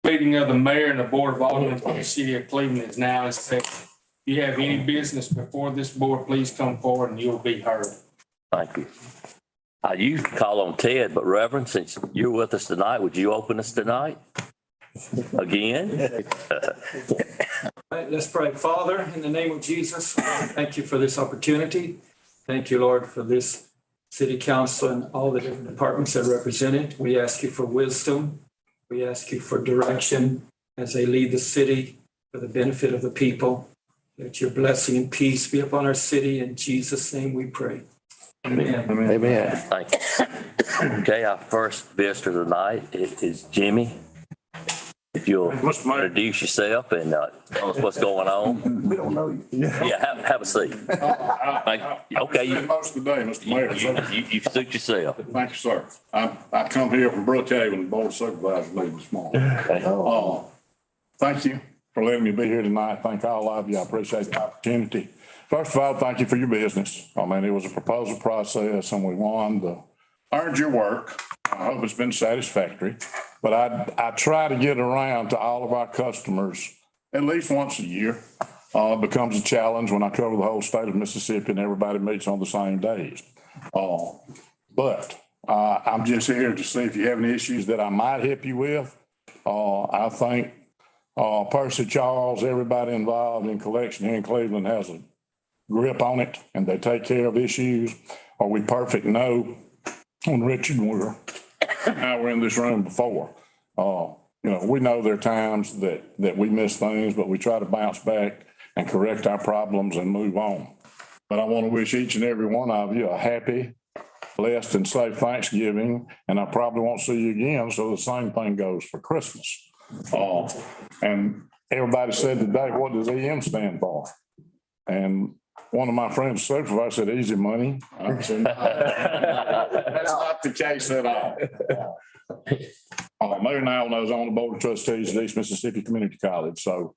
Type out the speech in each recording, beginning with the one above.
meeting of the mayor and the board of aldermen for the city of Cleveland is now in session. If you have any business before this board, please come forward and you'll be heard. Thank you. I used to call on Ted, but Reverend, since you're with us tonight, would you open us tonight? Again? All right, let's pray. Father, in the name of Jesus, thank you for this opportunity. Thank you, Lord, for this city council and all the different departments that are represented. We ask you for wisdom. We ask you for direction as they lead the city for the benefit of the people. Let your blessing and peace be upon our city. In Jesus' name we pray. Amen. Amen. Thank you. Okay, our first visitor tonight is Jimmy. If you'll introduce yourself and tell us what's going on. We don't know you. Yeah, have a seat. Okay, Most of the day, Mr. Mayor. you suit yourself. Thank you, sir. I come here from Brookhaven, Board of Supervisors meeting this morning. Okay. Thank you for letting me be here tonight. Thank all of you. I appreciate the opportunity. First of all, thank you for your business. I mean, it was a proposal process and we won earned your work. I hope it's been satisfactory, but I try to get around to all of our customers at least once a year. It becomes a challenge when I cover the whole state of Mississippi and everybody meets on the same days. But I'm just here to see if you have any issues that I might help you with. I think Percy, Charles, everybody involved in collection here in Cleveland has a grip on it and they take care of issues. Are we perfect? No. On Richard, we're in this room before. We know there are times that we miss things, but we try to bounce back and correct our problems and move on. But I want to wish each and every one of you a happy, blessed and safe Thanksgiving. And I probably won't see you again. So the same thing goes for Christmas. And everybody said today, what does EM stand for? And one of my friends, supervisor, said easy money. I said, no, that's not the case at all. Mayor now knows I'm on the board of trustees at East Mississippi Community College. So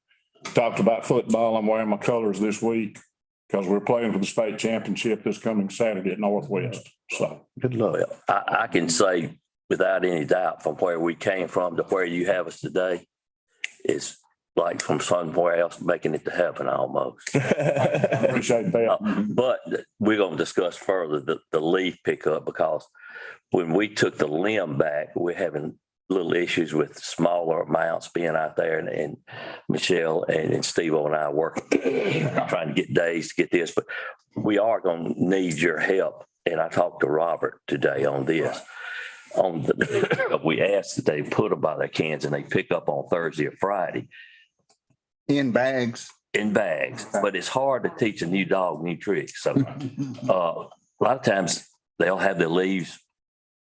talked about football. I'm wearing my colors this week because we're playing for the state championship this coming Saturday at Northwest. So Good luck. I can say without any doubt from where we came from to where you have us today is like from somewhere else making it to heaven almost. I appreciate that. But we're going to discuss further the leaf pickup because when we took the limb back, we're having little issues with smaller amounts being out there and Michelle and Steve and I working trying to get days to get this, but we are going to need your help. And I talked to Robert today on this. We asked that they put them by their cans and they pick up on Thursday or Friday. In bags. But it's hard to teach a new dog new tricks. So a lot of times they'll have the leaves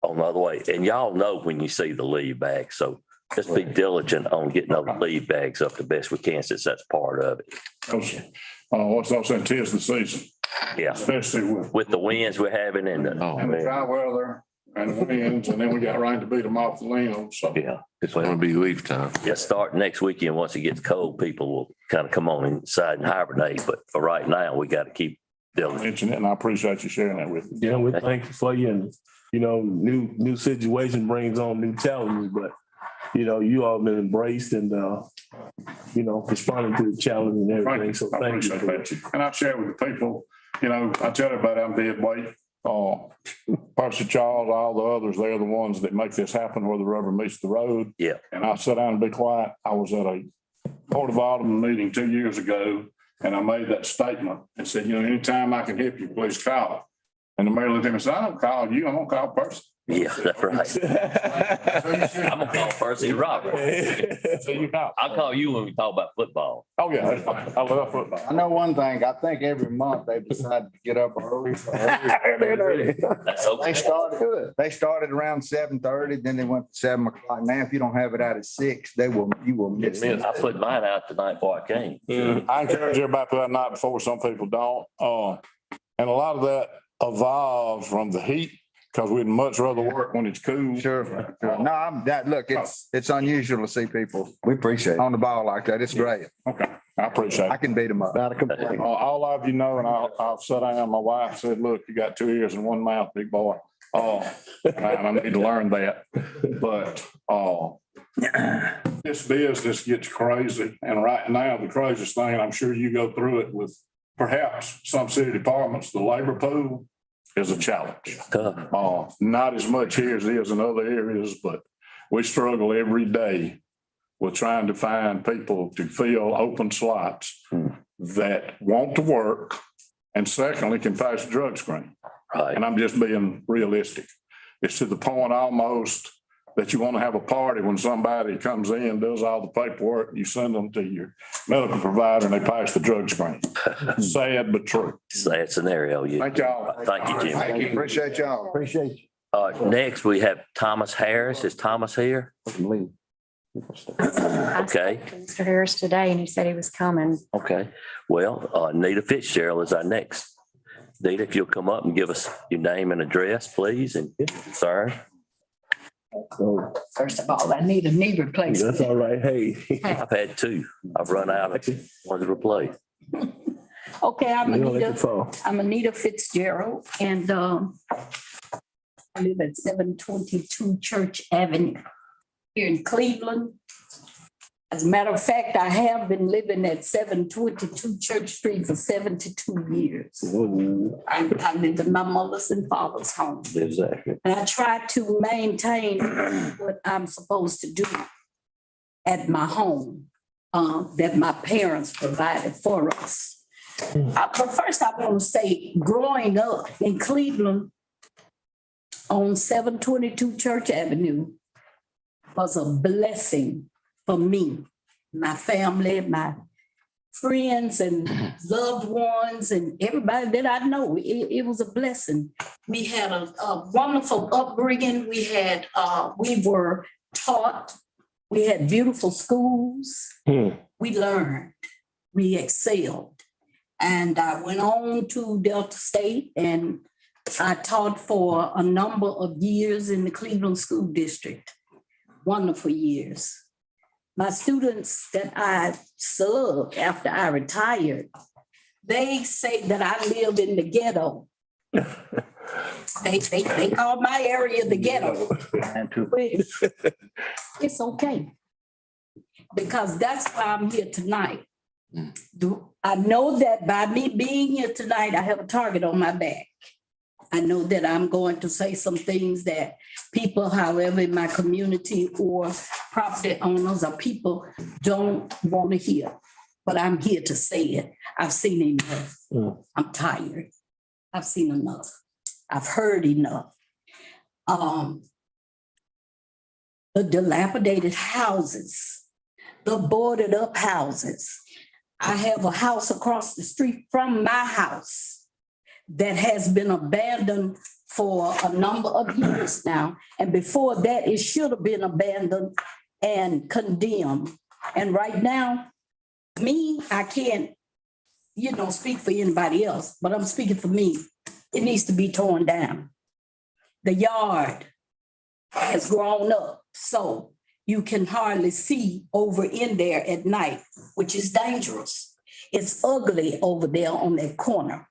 on the other way. And y'all know when you see the leaf bags. So just be diligent on getting those leaf bags up the best we can since that's part of it. What's also 'tis the season. Yeah. Especially with the winds we're having and the dry weather and the winds, and then we got rain to beat them off the limbs. So yeah. It's going to be leaf time. Yeah, start next weekend. Once it gets cold, people will kind of come on inside and hibernate. But for right now, we got to keep dealing. mention it, and I appreciate you sharing that with me. Yeah, we thank you for you. And, new situation brings on new challenges, but, you all been embraced and, responding to the challenge and everything. So I thank you. appreciate that. And I share with the people, I tell everybody I'm dead weight. Percy, Charles, all the others, they're the ones that make this happen where the rubber meets the road. Yeah. And I sit down and be quiet. I was at a Board of Aldermen meeting 2 years ago, and I made that statement and said, anytime I can help you, please call. And the mayor looked at me and said, I don't call you, I'm gonna call Percy. Yeah, that's right. I'm gonna call Percy Robert. So you call. I'll call you when we talk about football. Oh, yeah, that's fine. I love football. I know one thing, I think every month they decide to get up early. That's okay. They started around 7:30, then they went to 7 o'clock. Now, if you don't have it out at 6, you will miss it. I put mine out tonight before I came. I encourage everybody to put that night before. Some people don't. And a lot of that evolves from the heat because we'd much rather work when it's cool. Sure. No, look, it's unusual to see people We appreciate it. on the ball like that. It's great. Okay, I appreciate I it. can beat them up. Not a complaint. All of you know, and I'll sit down. My wife said, look, you got 2 ears and one mouth, big boy. And I need to learn that. But this business gets crazy, and right now, the craziest thing, and I'm sure you go through it with perhaps some city departments, the labor pool is a challenge. Tough. Not as much here as it is in other areas, but we struggle every day with trying to find people to fill open slots that want to work and secondly can pass a drug screen. Right. And I'm just being realistic. It's to the point almost that you want to have a party when somebody comes in, does all the paperwork, you send them to your medical provider and they pass the drug screen. Sad but true. Sad scenario. Yeah. Thank y'all. Thank you, Jimmy. Thank you. Appreciate y'all. Appreciate you. Next, we have Thomas Harris. Is Thomas here? Leave. Okay. Mr. Harris today, and he said he was coming. Okay. Well, Nita Fitzgerald is our next. Nita, if you'll come up and give us your name and address, please, and concern. So First of all, I need a knee replacement. that's all right. Hey. I've had two. I've run out of one to replace. Okay, I'm We don't let you Anita, fall. I'm Anita Fitzgerald, and I live at 722 Church Avenue here in Cleveland. As a matter of fact, I have been living at 722 Church Street for 72 years. Whoa. I live in my mother's and father's home. Exactly. And I try to maintain what I'm supposed to do at my home, that my parents provided for us. But first, I want to say, growing up in Cleveland on 722 Church Avenue was a blessing for me, my family, my friends and loved ones and everybody that I know. It was a blessing. We had a wonderful upbringing. We were taught. We had beautiful schools. We learned. We excelled. And I went on to Delta State and I taught for a number of years in the Cleveland School District. Wonderful years. My students that I served after I retired, they say that I lived in the ghetto. They call my area the ghetto. It's okay. Because that's why I'm here tonight. I know that by me being here tonight, I have a target on my back. I know that I'm going to say some things that people, however, in my community or property owners or people don't want to hear. But I'm here to say it. I've seen enough. I'm tired. I've seen enough. I've heard enough. The dilapidated houses, the boarded up houses. I have a house across the street from my house that has been abandoned for a number of years now. And before that, it should have been abandoned and condemned. And right now, I can't, speak for anybody else, but I'm speaking for me. It needs to be torn down. The yard has grown up, so you can hardly see over in there at night, which is dangerous. It's ugly over there on that corner.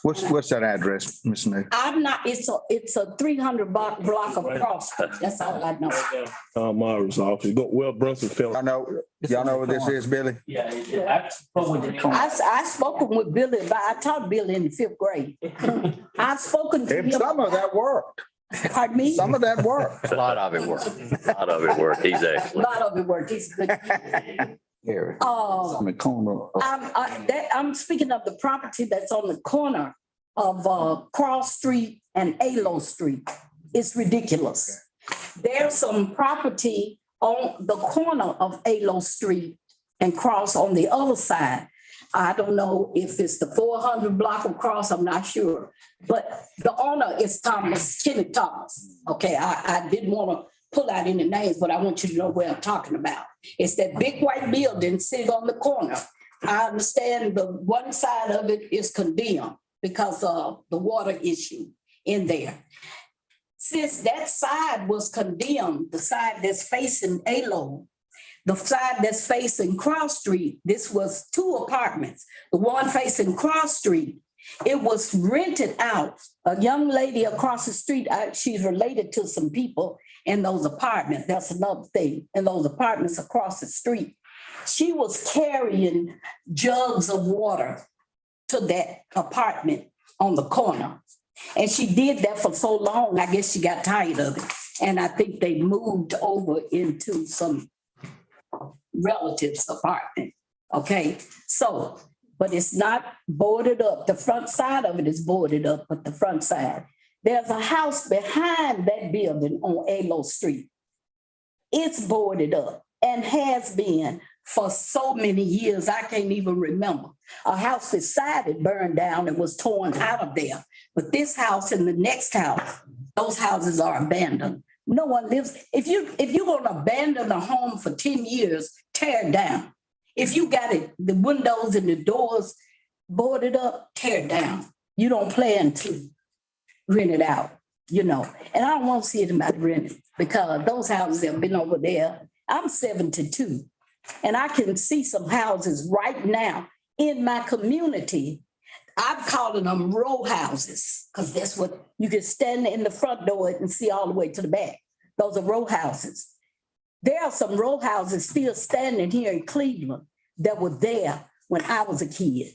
What's that address, Ms. Smith? I'm not, it's a 300 block of cross. That's all I know. Mara's office. Go, well, Brunson fell. Y'all know what this is, Billy? Yeah, I spoke with the. I spoken with Billy, but I taught Billy in the 5th grade. I've spoken to him. Some of that worked. Pardon me? Some of that worked. A lot of it worked. A lot of it worked. Exactly. A lot of it worked. He's good. On the corner. I'm speaking of the property that's on the corner of Cross Street and Alo Street. It's ridiculous. There's some property on the corner of Alo Street and Cross on the other side. I don't know if it's the 400 block of Cross, I'm not sure. But the owner is Kenny Thomas. Okay, I didn't want to pull out any names, but I want you to know where I'm talking about. It's that big white building sitting on the corner. I understand the one side of it is condemned because of the water issue in there. Since that side was condemned, the side that's facing Alo, the side that's facing Cross Street, this was 2 apartments. The one facing Cross Street It was rented out. A young lady across the street, she's related to some people in those apartments. That's another thing, in those apartments across the street. She was carrying jugs of water to that apartment on the corner. And she did that for so long, I guess she got tired of it. And I think they moved over into some relatives' apartment. Okay, so, but it's not boarded up. The front side of it is boarded up, but the front side. There's a house behind that building on Alo Street. It's boarded up and has been for so many years, I can't even remember. A house beside it burned down and was torn out of there. But this house and the next house, those houses are abandoned. No one lives. If you're gonna abandon a home for 10 years, tear it down. If you got it, the windows and the doors boarded up, tear it down. You don't plan to rent it out, you know. And I don't want to see anybody rent it because those houses have been over there. I'm 72. And I can see some houses right now in my community. I'm calling them row houses because that's what you can stand in the front door and see all the way to the back. Those are row houses. There are some row houses still standing here in Cleveland that were there when I was a kid.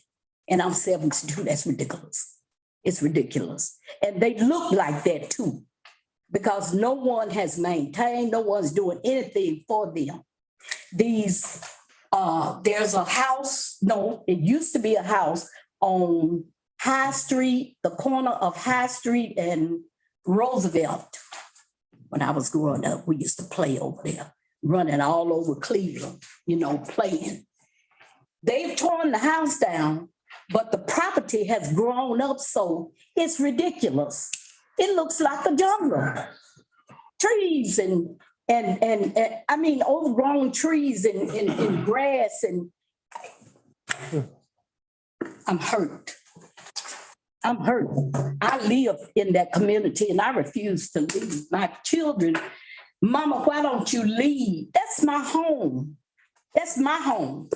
And I'm 72. That's ridiculous. It's ridiculous. And they look like that too, because no one has maintained, no one's doing anything for them. There's a house, no, it used to be a house on High Street, the corner of High Street and Roosevelt. When I was growing up, we used to play over there, running all over Cleveland, you know, playing. They've torn the house down, but the property has grown up so it's ridiculous. It looks like a jungle. Trees and I mean, overgrown trees and grass and I'm hurt. I'm hurt. I live in that community and I refuse to leave. My children, Mama, why don't you leave? That's my home. That's my home.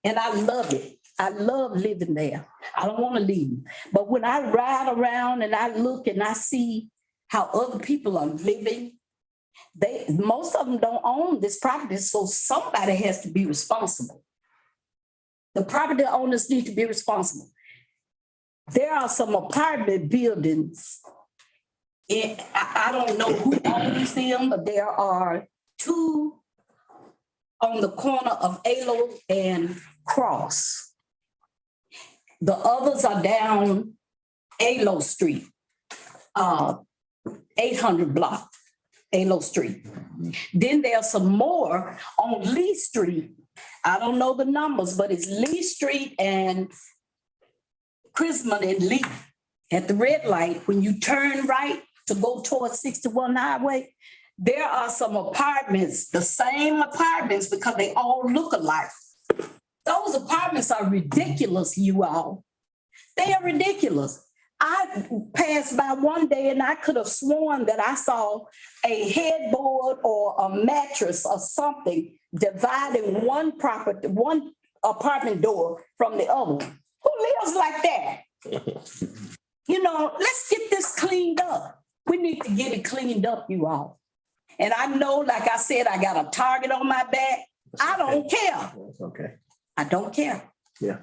And I love it. I love living there. I don't want to leave. But when I ride around and I look and I see how other people are living, most of them don't own this property, so somebody has to be responsible. The property owners need to be responsible. There are some apartment buildings. I don't know who owns them, but there are 2 on the corner of Alo and Cross. The others are down Alo Street, 800 block. Alo Street. Then there's some more on Lee Street. I don't know the numbers, but it's Lee Street and Chrisman and Lee. At the red light, when you turn right to go towards 61 Highway, there are some apartments, the same apartments because they all look alike. Those apartments are ridiculous, you all. They are ridiculous. I passed by one day and I could have sworn that I saw a headboard or a mattress or something dividing one apartment door from the other one. Who lives like that? You know, let's get this cleaned up. We need to get it cleaned up, you all. And I know, like I said, I got a target on my back. I don't care. That's okay. I don't care. Yeah.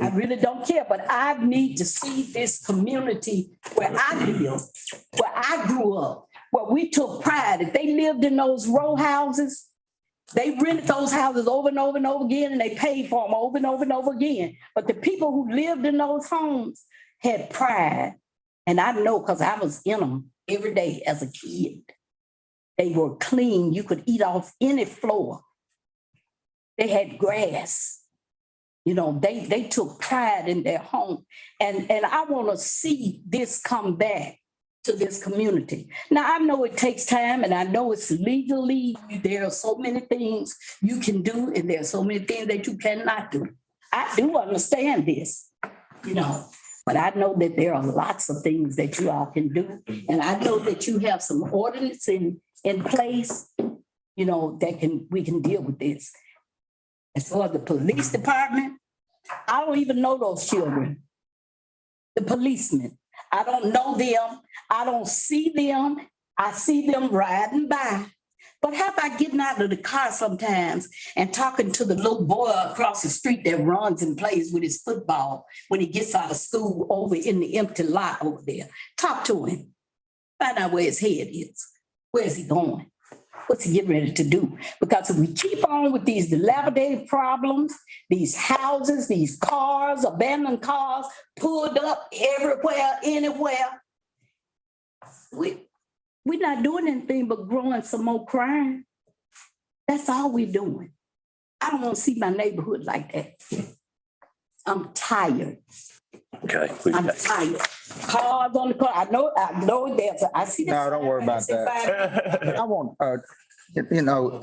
I really don't care, but I need to see this community where I live, where I grew up, where we took pride. If they lived in those row houses, they rented those houses over and over and over again, and they paid for them over and over and over again. But the people who lived in those homes had pride. And I know because I was in them every day as a kid. They were clean. You could eat off any floor. They had grass. You know, they took pride in their home. And I want to see this come back to this community. Now, I know it takes time and I know it's legally, there are so many things you can do and there are so many things that you cannot do. I do understand this, you know, but I know that there are lots of things that you all can do. And I know that you have some ordinance in place, you know, that we can deal with this. As far as the police department, I don't even know those children. the policemen. I don't know them. I don't see them. I see them riding by. But how about getting out of the car sometimes and talking to the little boy across the street that runs and plays with his football when he gets out of school over in the empty lot over there? Talk to him. Find out where his head is. Where is he going? What's he getting ready to do? Because if we keep on with these dilapidated problems, these houses, these cars, abandoned cars, pulled up everywhere, anywhere, we're not doing anything but growing some more crime. That's all we're doing. I don't want to see my neighborhood like that. I'm tired. Okay. I'm tired. Cars on the car. I know there's, I see. No, don't worry about that. I want, you know,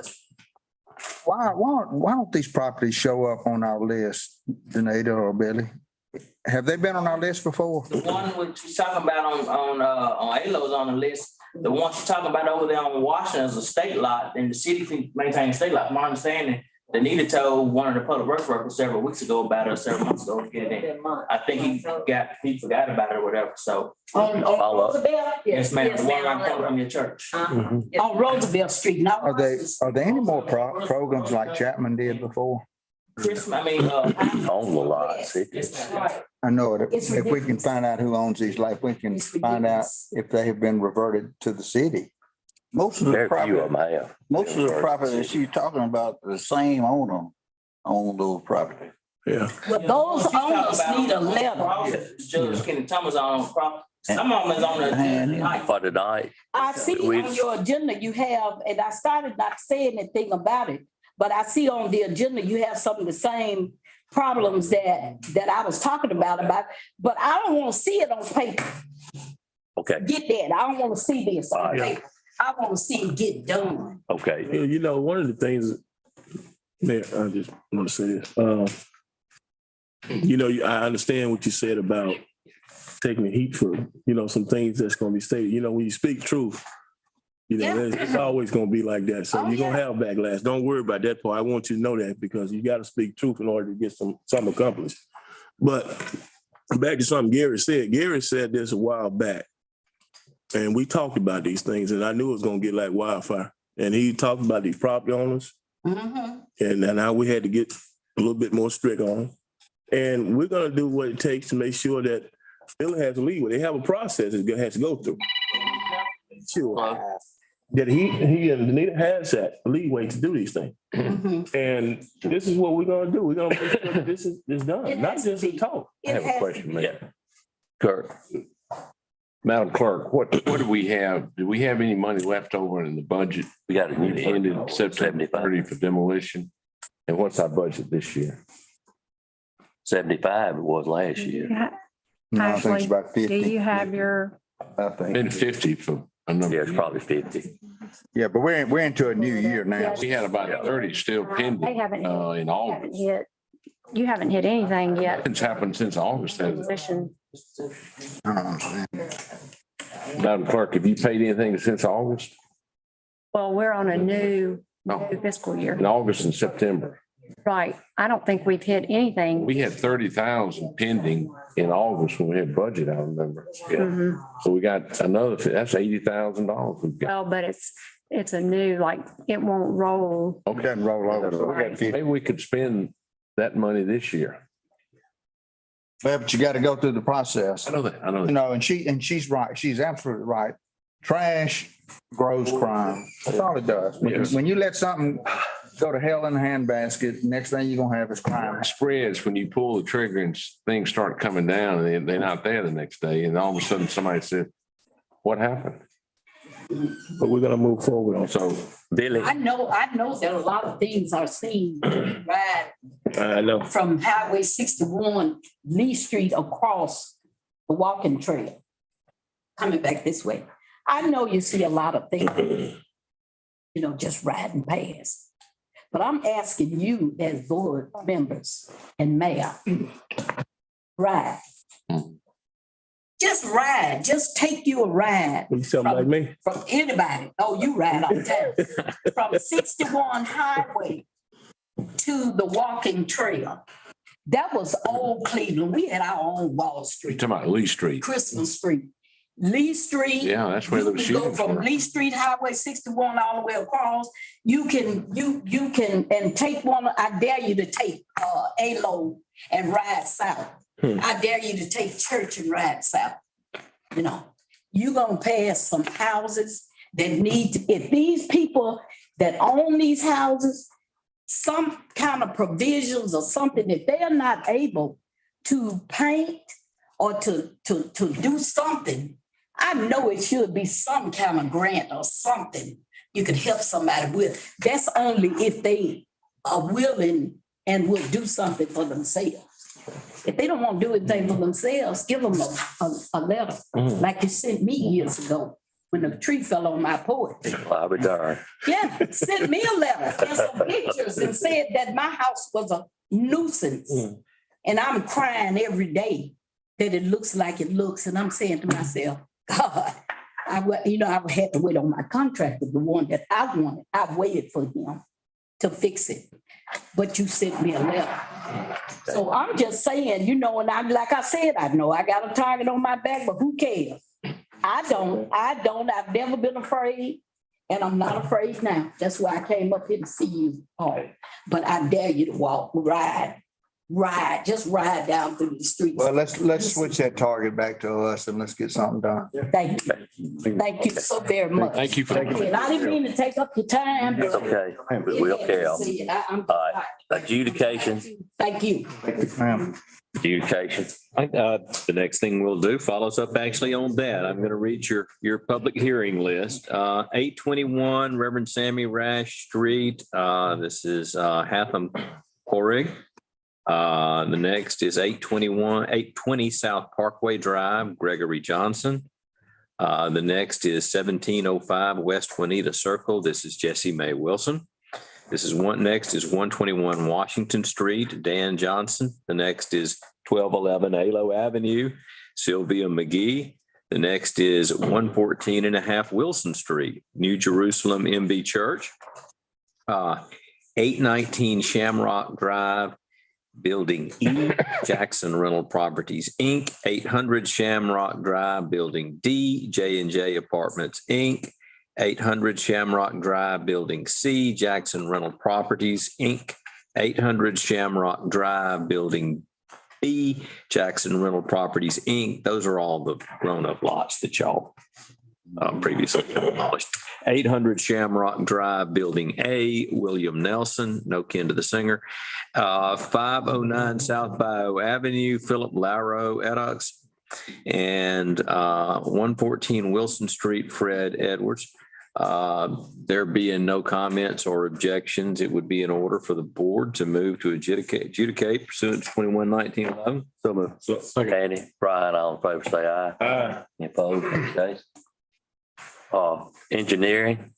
why don't these properties show up on our list, Danita or Billy? Have they been on our list before? The one which you're talking about on ALO's on the list, the one you're talking about over there on Washington is a state lot, and the city can maintain a state lot. From my understanding, Danita told one of the public works workers several weeks ago about it, or several months ago, to get it in. I think he forgot about it or whatever, so. On Roosevelt? Yes, ma'am, the one right from your church. On Roosevelt Street, not. Are there any more programs like Chapman did before? Christmas, I mean, On the lots. yes, ma'am. I know it. It's If we can ridiculous. find out who owns these, like, we can It's find out ridiculous. if they have been reverted to the city. Most of the Very few property, of them have. most of the property that she's talking about, the same owner on those property. Yeah. Well, those owners need a letter. Judge Kenny Thomas on, some of them is on the night. For tonight, I see We- on your agenda you have, and I started not saying anything about it, but I see on the agenda you have some of the same problems that I was talking about, but I don't want to see it on paper. okay, Get that. I don't want to see this on Yeah. paper. I want to see it get done. okay. You know, one of the things, Mayor, I just want to say this. You know, I understand what you said about taking the heat for, you know, some things that's going to be stated. You know, when you speak truth, you know, it's always going to be like that. So Oh, you're going to have backlash. Don't worry about that part. I want you to know that because you got to speak truth in order to get some accomplished. But back to something Gary said. Gary said this a while back. And we talked about these things, and I knew it was going to get like wildfire. And he talked about these property owners, Mhm. and now we had to get a little bit more strict on them. And we're going to do what it takes to make sure that Philly has a leeway. They have a process it has to go through. Sure. That he and Danita has that leeway to do these things. Mhm. And this is what we're going to do. We're going to make sure that this is done, It not has to just a be. talk. I have It a has- question, Mayor. Yeah. Kurt, Madam Clerk, what do we have? Do we have any money left over in the budget? we got a new It ended September 75. 30 for demolition. And what's our budget this year? 75 it was last year. No, I think it's Ashley, about Do 50. you have your, I think. Been 50 for a number. Yeah, it's probably 50. Yeah, but we're into a new year now. We had about 30 still they pending haven't, in haven't August. hit, you haven't hit anything yet. It's happened since August, hasn't it? Commission. I don't understand. Madam Clerk, have you paid anything since August? Well, we're on a new No, fiscal year, in August and September. right? I don't think we've hit anything. We had 30,000 pending in August when we had budget, I remember. Yeah. Mhm. So we got another, that's $80,000 we've got. Well, but it's a new, like, it won't roll. It doesn't roll over. So we got 50. Maybe we could spend that money this year. Well, but you got to go through the process. I know that, I know You that. know, and she's right. She's absolutely right. Trash grows crime. That's all it does. Yes. When you let something go to hell in a handbasket, next thing you're gonna have is crime. Spreads when you pull the trigger and things start coming down and they're not there the next day. And all of a sudden somebody said, what happened? But we're going to move forward. So Billy, I know that a lot of things are seen right I know. from Highway 61, Lee Street across the walking trail, coming back this way. I know you see a lot of things, you know, just riding past. But I'm asking you as board members and mayor, ride. Just ride, just take you a ride You something like me? from anybody. Oh, you ride all the time. From 61 Highway to the walking trail. That was old Cleveland. We had our own Wall You're Street, talking about Lee Street. Christmas Street, Lee Street. Yeah, that's where You those can go shootings from were. Lee Street Highway 61 all the way across. You can and take one. I dare you to take A-Load and ride south. I dare you to take Church and ride south. You know, you're gonna pass some houses that need to, if these people that own these houses, some kind of provisions or something, if they are not able to paint or to do something, I know it should be some kind of grant or something you could help somebody with. That's only if they are willing and will do something for themselves. If they don't want to do anything for themselves, give them a letter, like you sent me years ago when the tree fell on my porch. I'll be darned. Yeah, sent me a letter and some pictures and said that my house was a nuisance. And I'm crying every day that it looks like it looks. And I'm saying to myself, God, I would have to wait on my contractor, the one that I wanted. I waited for him to fix it. But you sent me a letter. So I'm just saying, and like I said, I know I got a target on my back, but who cares? I've never been afraid, and I'm not afraid now. That's why I came up here to see you all. But I dare you to just ride down through the streets. Well, let's switch that target back to us and let's get something done. Thank you. Thank you so very much. Thank you for. And I didn't mean to take up your time. It's okay. We'll carry on. All right. Adjudication. Thank you. Ma'am. Adjudication. The next thing we'll do follows up actually on that. I'm going to read your public hearing list. 821 Reverend Sammy Rash Street. This is Hatham Corrig. The next is 820 South Parkway Drive, Gregory Johnson. The next is 1705 West Juanita Circle. This is Jessie Mae Wilson. Next is 121 Washington Street, Dan Johnson. The next is 1211 Alo Avenue, Sylvia McGee. The next is 114.5 Wilson Street, New Jerusalem MB Church. 819 Shamrock Drive, Building E, Jackson Rental Properties, Inc., 800 Shamrock Drive, Building D, J&J Apartments, Inc., 800 Shamrock Drive, Building C, Jackson Rental Properties, Inc., 800 Shamrock Drive, Building B, Jackson Rental Properties, Inc. Those are all the grown-up lots that y'all previously demolished. 800 Shamrock Drive, Building A, William Nelson, no kin to the singer. 509 South Bayou Avenue, Philip Lauro Edox, and 114 Wilson Street, Fred Edwards. There being no comments or objections, it would be in order for the board to move to adjudicate pursuant to 21-1911. So moved. Danny, Brian, all in favor, say aye. Aye. Any opposed? Okay. Engineering.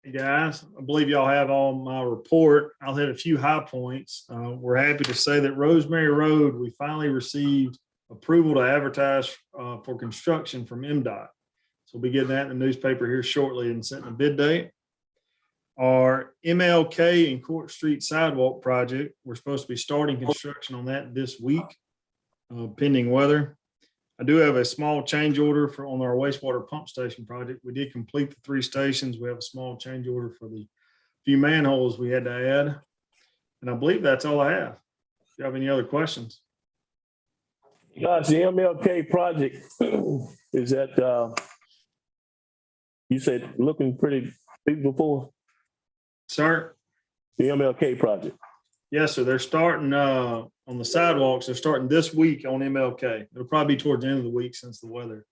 Hey, guys, I believe y'all have all my report. I'll hit a few high points. We're happy to say that Rosemary Road, we finally received approval to advertise for construction from MDOT. So we'll be getting that in the newspaper here shortly and setting a bid date. Our MLK and Court Street sidewalk project, we're supposed to be starting construction on that this week, pending weather. I do have a small change order on our wastewater pump station project. We did complete the 3 stations. We have a small change order for the few manholes we had to add. And I believe that's all I have. If you have any other questions. Gosh, the MLK project, is that, you said looking pretty feasible? Sir? The MLK project. Yes, sir. They're starting on the sidewalks. They're starting this week on MLK. It'll probably be towards the end of the week since the weather.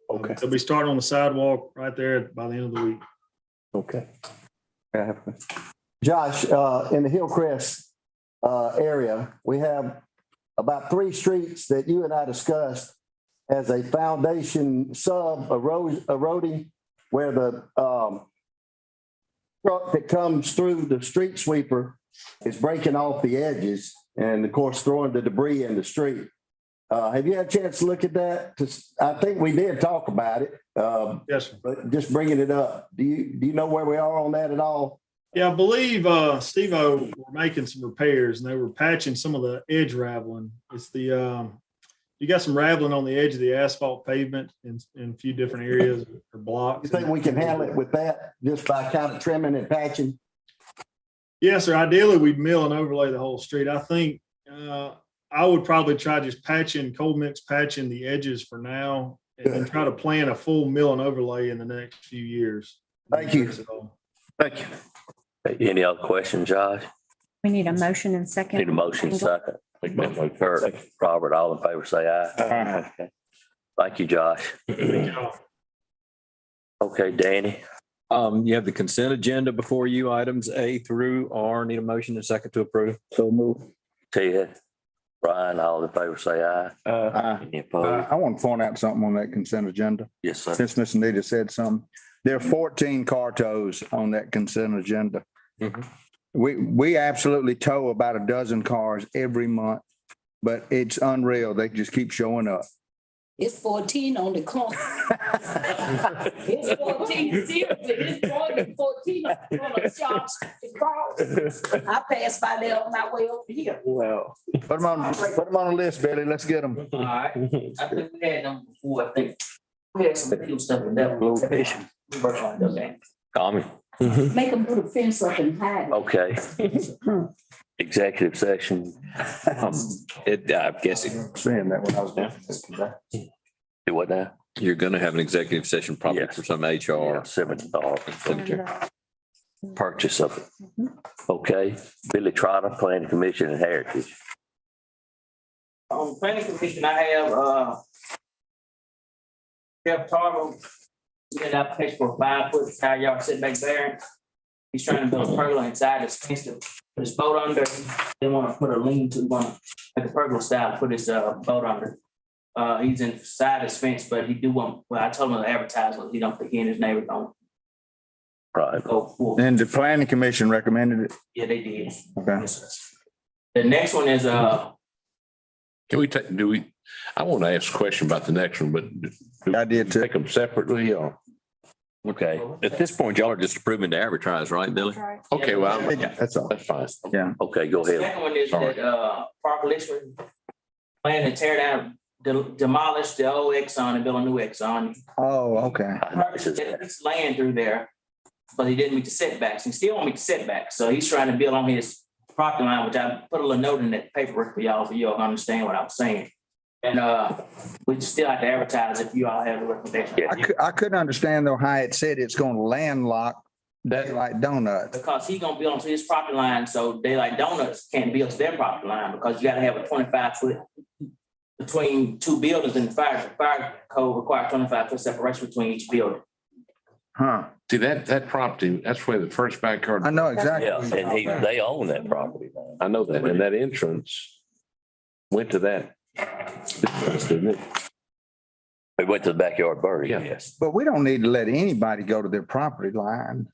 Okay. They'll be starting on the sidewalk right there by the end of the week. Okay. Josh, in the Hillcrest area, we have about 3 streets that you and I discussed as a foundation eroding, where the truck that comes through the street sweeper is breaking off the edges and of course throwing the debris in the street. Have you had a chance to look at that? I think we did talk about it. Yes, sir. But just bringing it up, do you know where we are on that at all? Yeah, I believe Steve-O were making some repairs and they were patching some of the edge raveling. It's the you got some raveling on the edge of the asphalt pavement in a few different areas or blocks. You think we can handle it with that, just by kind of trimming and patching? Yes, sir. Ideally, we'd mill and overlay the whole street. I think I would probably try just patching, cold mix patching the edges for now and then try to plan a full mill and overlay in the next few years. Thank you. Thank you. Any other questions, Josh? We need a motion and second. Need a motion second. Kurt, Robert, all in favor, say aye. Okay. Thank you, Josh. Okay, Danny. You have the consent agenda before you, items A through R. Need a motion and second to approve. So move. Ted, Brian, all in favor, say aye. Any opposed? I want to point out something on that consent agenda. Yes, sir. Since Ms. Anita said something, there are 14 car tows on that consent agenda. Mhm. We absolutely tow about a dozen cars every month, but it's unreal. They just keep showing up. It's 14 on the corner. It's 14, seriously, it's more than 14 on the corner of shops. I pass by there on my way over here. Well, put them on the list, Billy. Let's get them. All right, I think we had them before, I think. We had some little stuff in that. Location. Okay. Tommy, Make them put a fence up and hide it. okay. Executive session. I'm guessing Saying that when I was down this today. Do what now? you're going to have an executive session probably Yes. for some HR. Purchase of it. Okay, Billy Trotter, Planning Commission and Heritage. On the planning commission, I have, Jeff Tarver, he had an application for a 5-foot side yard setback variance. He's trying to build a pergola inside his fence to put his boat under. They want to put a lean to, want to make a pergola style, put his, boat under. He's inside his fence, but he do want, well, I told him to advertise, but he don't think he and his neighbors don't Right. go for. And the planning commission recommended it. Yeah, they did. Okay. The next one is, Can we take, I want to ask a question about the next one, but. I did too. Take them separately or? Okay, at this point, y'all are just approving to advertise, right, Billy? Okay, well, That's all. that's fine. Yeah. Okay, go the ahead. second one is Sorry. that, Park Richmond plan to tear down, demolish the old Exxon and build a new Exxon. Oh, okay. It's land through there, but he didn't meet the setbacks. He still won't meet the setbacks. So he's trying to build on his property line, which I put a little note in that paperwork for y'all to understand what I'm saying. And we still have to advertise if you all have a recommendation. I couldn't understand though how it said it's going to landlock like donuts. Because he's gonna build onto his property line, so they like donuts can't build to their property line because you gotta have a 25-foot between two buildings, and the fire code requires 25-foot separation between each building. Huh. See, that property, that's where the first backyard. I know exactly. Yeah, and they own that property. I know that, and that entrance went to that. Didn't it? They went to the backyard burger, Yeah. yes. But we don't need to let anybody go to their property line.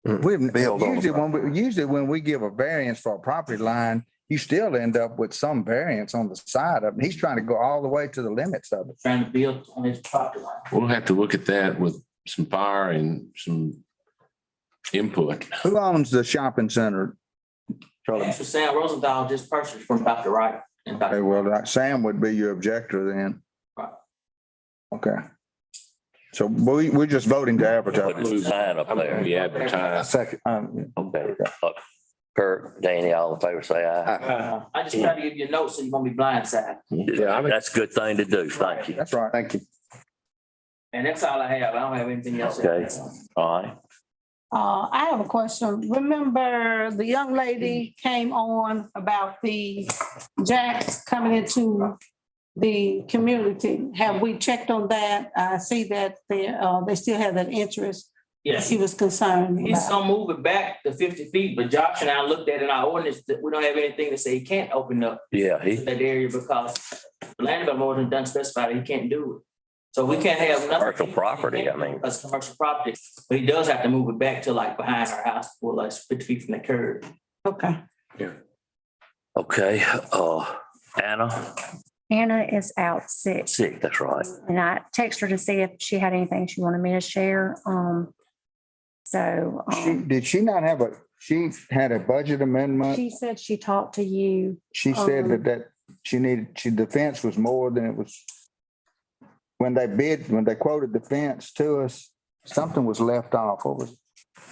Usually when we give a variance for a property line, you still end up with some variance on the side of it. He's trying to go all the way to the limits of it. Trying to build on his property line. We'll have to look at that with some fire and some input. Who owns the shopping center? Charlie? That's what Sam Rosenthal just purchased from Dr. Wright. And Okay, Dr. well, Sam would be your objector then. Right. Okay. So we're just voting to Put advertise. the sign up there. We advertise. Second. Okay. Kurt, Danny, all in favor, say aye. I just try to give you a note so you won't be blindsided. Yeah, That's a good thing to do. Thank you. That's right. Thank you. And that's all I have. I don't have anything else. Okay. All right. I have a question. Remember the young lady came on about the jacks coming into the community. Have we checked on that? I see that they still have that interest. Yes. She was concerned He's about. gonna move it back to 50 feet, but Josh and I looked at it in our ordinance that we don't have anything to say he can't open up Yeah, that area because the land development ordinance doesn't specify that he can't do it. So we can't have nothing. Commercial property, I mean. That's commercial property, but he does have to move it back to like behind our house, or like 50 feet from the curb. Okay. Okay, Anna, Anna is out sick. sick, that's right. And I texted her to see if she had anything she wanted me to share. So Did she not have she had a budget amendment? she said she talked to you. She said that the fence was more than it was. When they quoted the fence to us, something was left off. What was it?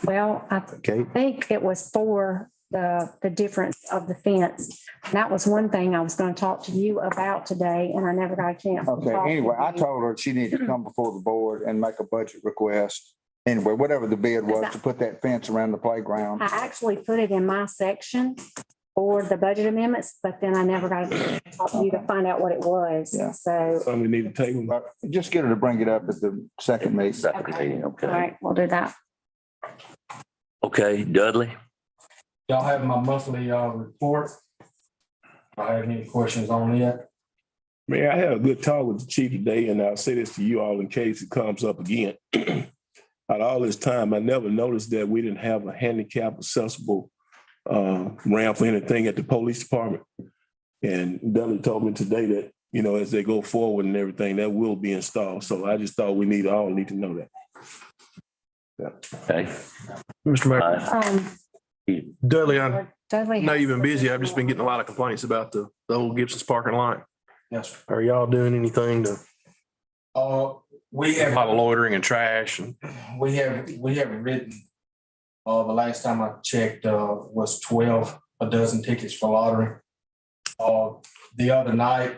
Well, I Okay. think it was for the difference of the fence. And that was one thing I was going to talk to you about today, and I never got a chance. to Okay, talk to anyway, I you. told her she needed to come before the board and make a budget request. Anyway, whatever the bid was to put that fence around the playground. I actually put it in my section for the budget amendments, but then I never got to talk to you to find out what it was. Yeah. So, Something we need to take. But just get her to bring it up at the second meeting. Second meeting, all okay. right, we'll do that. Okay, Dudley? Y'all have my monthly report. If I have any questions on it. Man, I had a good talk with the chief today, and I'll say this to you all in case it comes up again. Out of all this time, I never noticed that we didn't have a handicap accessible ramp for anything at the police department. And Dudley told me today that, you know, as they go forward and everything, that will be installed. So I just thought we all need to know that. Okay. Mr. Mayor, Dudley, I Dudley. know has you've been busy. I've just been something. getting a lot of complaints about the old Gibson's parking lot. Yes, sir. Are y'all doing anything to, We a have. lot of loitering and trash and We have written, the last time I checked, was 12 a dozen tickets for lottery. The other night,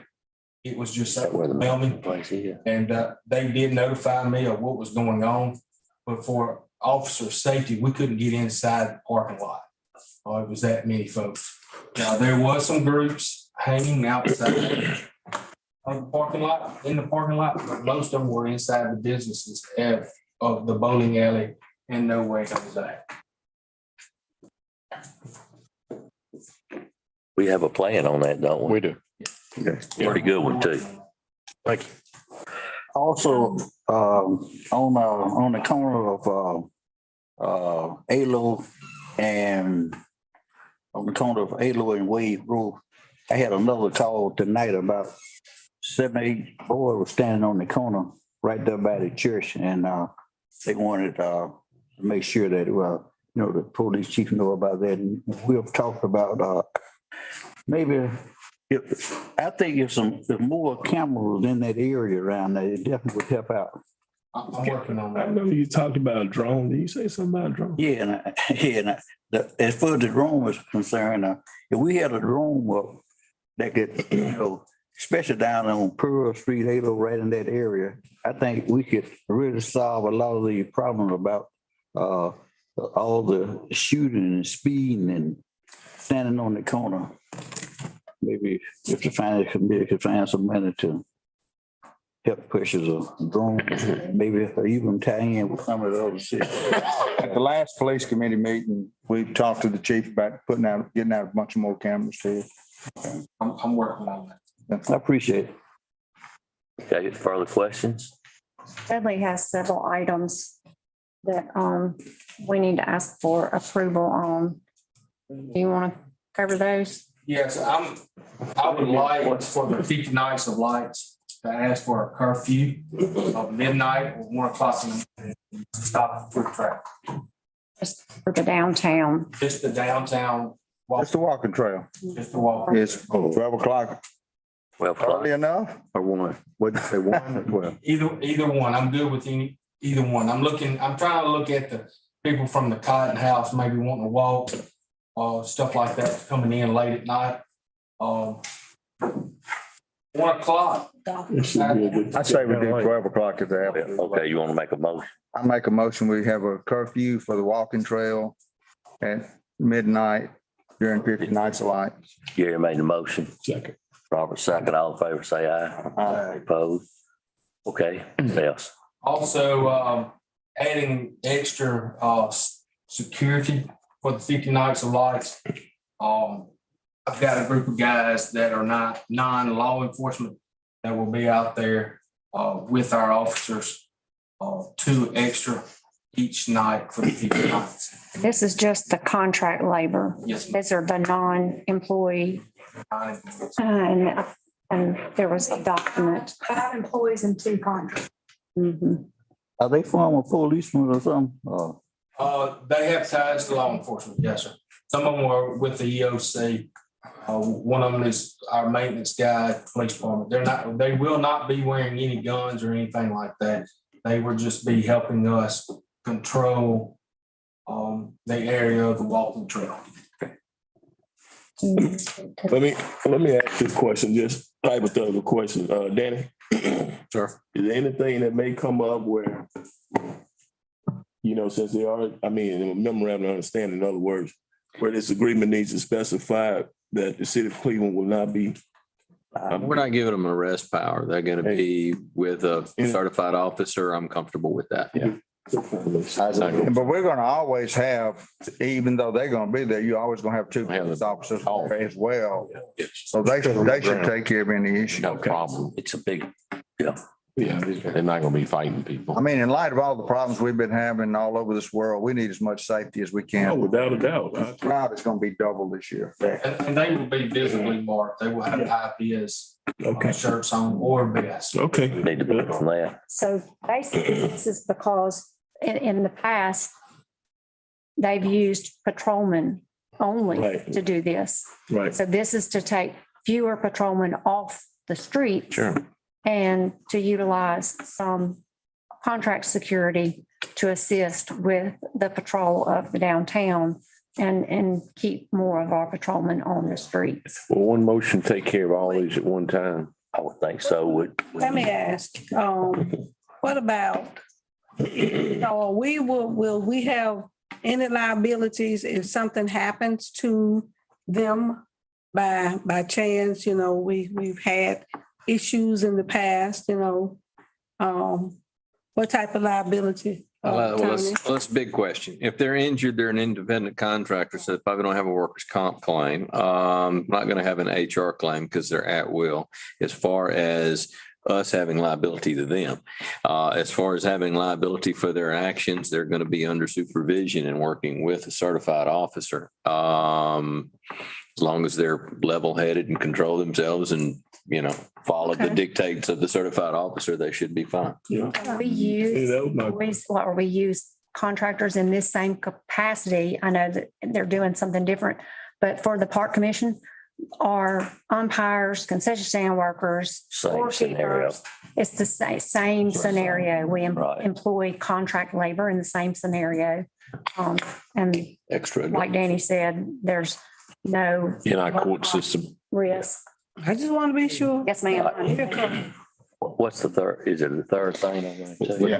it was just overwhelming, Place here. and they did notify me of what was going on. But for officer safety, we couldn't get inside the parking lot. It was that many folks. Now, there was some groups hanging outside of the parking lot, in the parking lot, but most of them were inside the businesses of the bowling alley and no way goes that. We have a plan on that, don't we? We do. Pretty good one too. thank you. Also, on the corner of Alo and on the corner of Alo and Wade Road, I had another call tonight about 7, 8 boys were standing on the corner right there by the church, and they wanted to make sure that the police chief know about that. And we've talked about maybe. I think if more cameras in that area around there, it definitely would help out. I'm working on I that. remember you talked about a drone. Did you say something about a drone? Yeah, as far as the drone is concerned, if we had a drone up that could, especially down on Pearl Street, Alo, right in that area, I think we could really solve a lot of the problem about all the shooting and speeding and standing on the corner. Maybe if the finance committee could find some money to help purchase a drone, maybe even tie in with some of the other cities. At the last police committee meeting, we talked to the chief about getting out a bunch of more cameras too. I'm working on that. I appreciate it. Okay, further questions? Dudley has several items that we need to ask for approval on. Do you want to cover those? Yes, I would like for the 50 nights of lights to ask for a curfew of midnight or 1 o'clock in the morning to stop foot traffic. Just for the downtown. Just the downtown. That's the walking trail. Just the walk. It's 12 o'clock. 12 o'clock. Early enough or 1? What'd you say, 1 or 12? Either one. I'm good with either one. I'm trying to look at the people from the Cotton House, maybe wanting to walk, stuff like that, coming in late at night. 1 o'clock. It should be a good- I say we do 12 o'clock at the afternoon. Okay, you want to make a motion? I make a motion, we have a curfew for the walking trail at midnight during 50 nights of light. Gary made the motion. Second. Robert second. All in favor, say aye. Aye. Opposed? Okay, else. Also, adding extra security for the 50 nights of lights. I've got a group of guys that are not non-law enforcement that will be out there with our officers, 2 extra each night for the 50 nights. This is just the contract labor. Yes, ma'am. These are the non-employee. And there was a document. 5 employees and 2 contracts. Are they former policemen or something? They have ties to law enforcement, yes, sir. Some of them are with the EOC. One of them is our maintenance guy, at the police department. They will not be wearing any guns or anything like that. They will just be helping us control the area of the Walton Trail. Let me ask you a question, just hypothetical question, Danny. Sure. Is there anything that may come up where, since they are, a memorandum of understanding, in other words, where this agreement needs to specify that the city of Cleveland will not be. We're not giving them arrest power. They're going to be with a certified officer. I'm comfortable with that. Yeah. But we're gonna always have, even though they're gonna be there, you're always gonna have two police officers there as well. So they should take care of any issue. No problem. It's a big, Yeah, they're not gonna be fighting people. I mean, in light of all the problems we've been having all over this world, we need as much safety as we Oh, can. without a doubt. Crowd is gonna be double this year. And they will be visibly marked. They will have IPS shirts on or vests. Okay. need to put on that. So basically, this is because in the past, they've used patrolmen only Right. to do this. Right. So this is to take fewer patrolmen off the streets. Sure. And to utilize some contract security to assist with the patrol of the downtown and keep more of our patrolmen on the streets. Will one motion take care of all these at one time? I would think so. Let me ask, what about, will we have any liabilities if something happens to them by chance? We've had issues in the past, what type of liability? Well, Tony? that's a big question. If they're injured, they're an independent contractor, so they probably don't have a workers' comp claim. Not going to have an HR claim because they're at will. As far as us having liability to them, as far as having liability for their actions, they're going to be under supervision and working with a certified officer. As long as they're level-headed and control themselves and follow the dictates of the certified officer, they should be fine. We use contractors in this same capacity. I know that they're doing something different, but for the park commission, our umpires, concession stand workers, Same scenario. scorekeepers, it's the same scenario. We employ contract labor in the same scenario. And Extra. like Danny said, there's no In our court system. risk. I just want to be sure. Yes, ma'am. What's the third? Is it the third thing I'm going to tell you?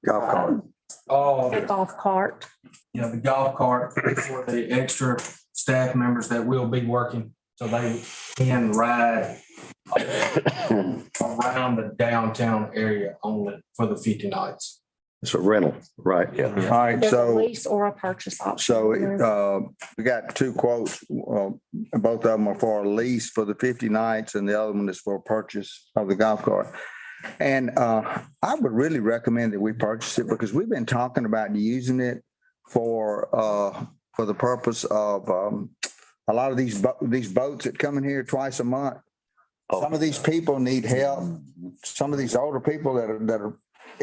Golf cart. The golf cart. The golf cart for the extra staff members that will be working, so they can ride around the downtown area only for the 50 nights. It's a rental, right? Yeah. All right, There's a so. lease or a purchase option. So we got two quotes. Both of them are for a lease for the 50 nights and the other one is for a purchase of the golf cart. And I would really recommend that we purchase it because we've been talking about using it for the purpose of a lot of these boats that come in here twice a month. Some of these people need help. Some of these older people that are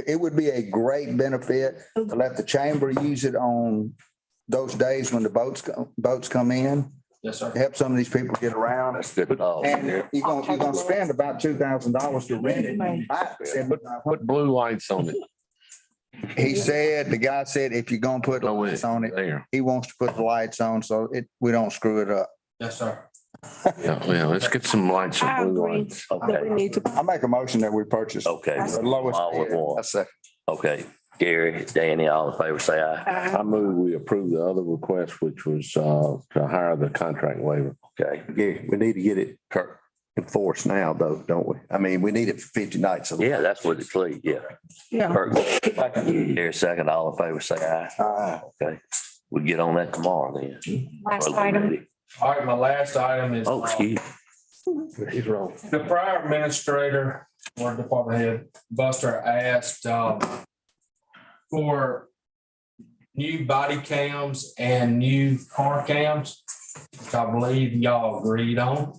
it would be a great benefit to let the chamber use it on those days when the boats come in. Yes, sir. To help some of these people get around. That's good. And you're gonna spend about $2,000 to rent it. Put blue lights on it. The guy said, if you're gonna put lights on it, There. he wants to put the lights on so we don't screw it up. Yes, sir. Yeah, let's get some lights, I some blue agree lights. that we need to. I make a motion that we purchase. Okay. The lowest All with bid. one. That's second. Okay. Gary, Danny, all in favor, say aye. I move we approve the other request, which was to hire the contract waiver. Okay. Yeah, we need to get it enforced now though, don't we? I mean, we need it for 50 nights. Yeah, that's what it's like. Yeah. Yeah. Kirk, Gary, second, all in favor, say aye. Okay. We'll get on that tomorrow then. Last item. All right, my last item is. Oh, excuse. He's wrong. The prior administrator or department head, Buster, asked for new body cams and new car cams, which I believe y'all agreed on.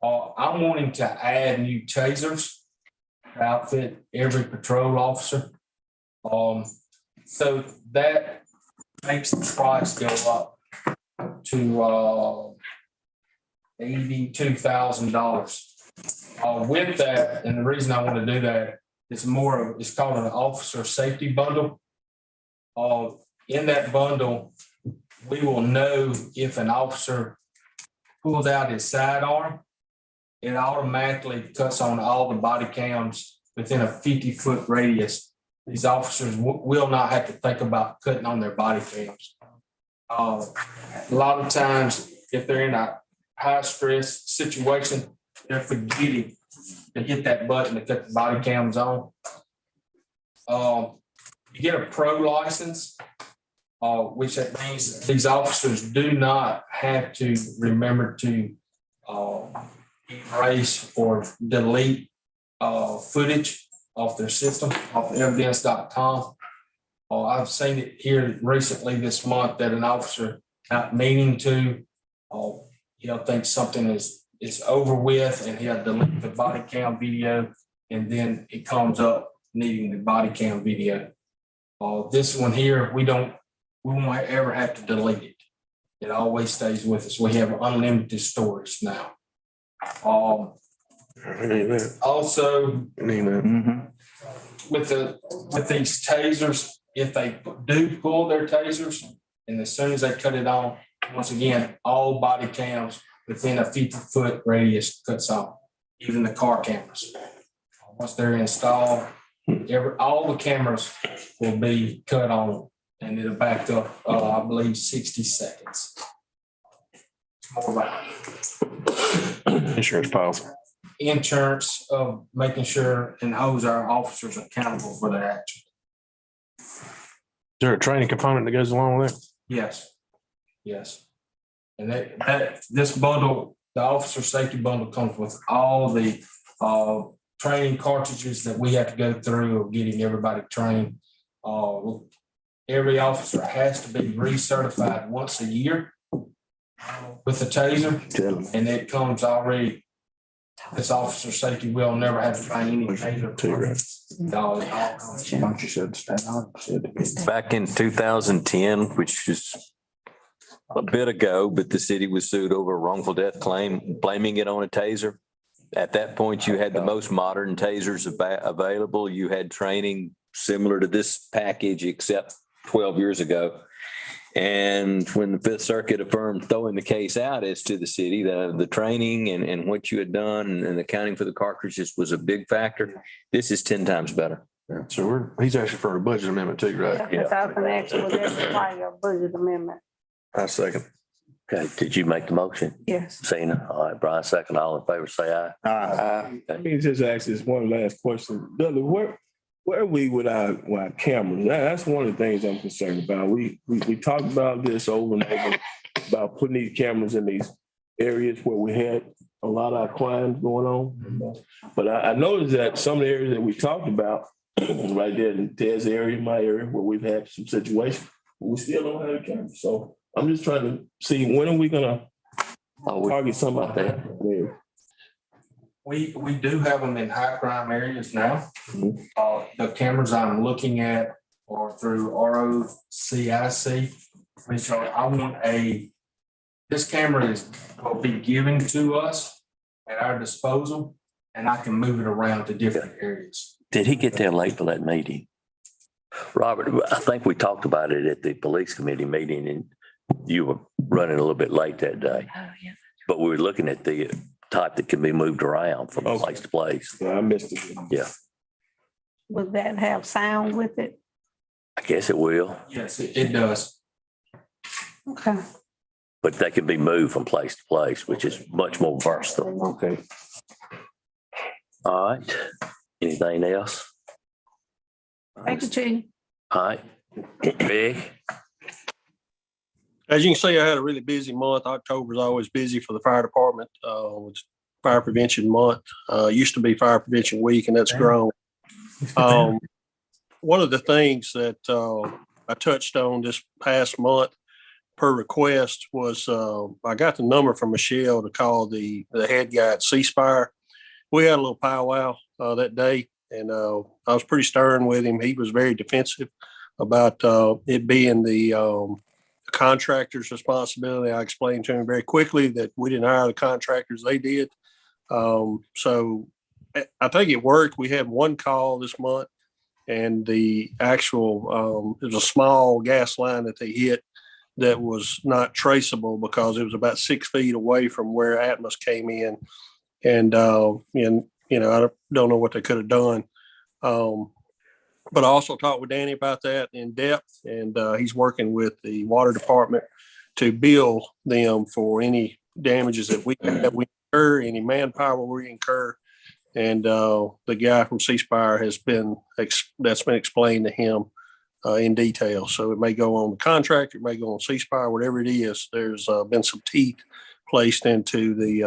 I'm wanting to add new tasers to outfit every patrol officer. So that makes the price go up to $82,000. With that, and the reason I want to do that, it's called an officer safety bundle. In that bundle, we will know if an officer pulls out his sidearm, it automatically cuts on all the body cams within a 50-foot radius. These officers will not have to think about cutting on their body cams. A lot of times, if they're in a high-stress situation, they're forgetting to hit that button to cut the body cams on. You get a pro license, which that means these officers do not have to remember to erase or delete footage off their system, off evidence.com. I've seen it here recently this month that an officer not meaning to, he'll think something is over with and he'll delete the body cam video and then it comes up needing the body cam video. This one here, we won't ever have to delete it. It always stays with us. We have unlimited storage now. Also, with these tasers, if they do pull their tasers, and as soon as they cut it on, once again, all body cams within a 50-foot radius cuts off, even the car cameras. Once they're installed, all the cameras will be cut on, and it'll back up, I believe, 60 seconds. More about Insurance policy. insurance of making sure and holds our officers accountable for their actions. Is there a training component that goes along with it? Yes. And this bundle, the officer safety bundle, comes with all the training cartridges that we have to go through of getting everybody trained. Every officer has to be recertified once a year with the taser, and it comes already. This officer safety will never have to train any taser. Back in 2010, which is a bit ago, but the city was sued over a wrongful death claim, blaming it on a taser. At that point, you had the most modern tasers available. You had training similar to this package, except 12 years ago. And when the Fifth Circuit affirmed throwing the case out as to the city, the training and what you had done and accounting for the cartridges was a big factor. This is 10 times better. Yeah. So he's actually for a budget amendment too, right? Yeah. That's an actual, that's part of your budget amendment. I second. Okay, did you make the motion? Yes. Cena? All right, Brian, second. All in favor, say aye. Let me just ask this one last question. Dudley, where are we with our cameras? That's one of the things I'm concerned about. We talked about this over and over about putting these cameras in these areas where we had a lot of our crimes going on. But I noticed that some of the areas that we talked about, right there in Ted's area, my area, where we've had some situations, we still don't have a camera. So I'm just trying to see, when are we gonna target somebody there? We do have them in high crime areas now. The cameras I'm looking at are through ROCIC, which this camera will be given to us at our disposal, and I can move it around to different areas. Did he get there late for that meeting? Robert, I think we talked about it at the police committee meeting and you were running a little bit late that day. Oh, yeah. But we were looking at the type that can be moved around from place to place. Yeah, I missed it. Yeah, Would that have sound with it? I guess it will, Yes, it does. Okay. but they can be moved from place to place, which is much more versatile. Okay. All right. Anything else? Thank you, Chief. All right. Big. As you can see, I had a really busy month. October is always busy for the fire department. It's Fire Prevention Month. Used to be Fire Prevention Week, and that's grown. One of the things that I touched on this past month per request was I got the number from Michelle to call the head guy at C-Spire. We had a little powwow that day, and I was pretty stern with him. He was very defensive about it being the contractor's responsibility. I explained to him very quickly that we didn't hire the contractors, they did. So I think it worked. We had one call this month, and the actual, it was a small gas line that they hit that was not traceable because it was about 6 feet away from where Atmos came in. And I don't know what they could have done. But I also talked with Danny about that in depth, and he's working with the water department to bill them for any damages that we incur, any manpower we incur. And the guy from C Spire that's been explained to him in detail. So it may go on the contract, it may go on C Spire, whatever it is. There's been some teeth placed into the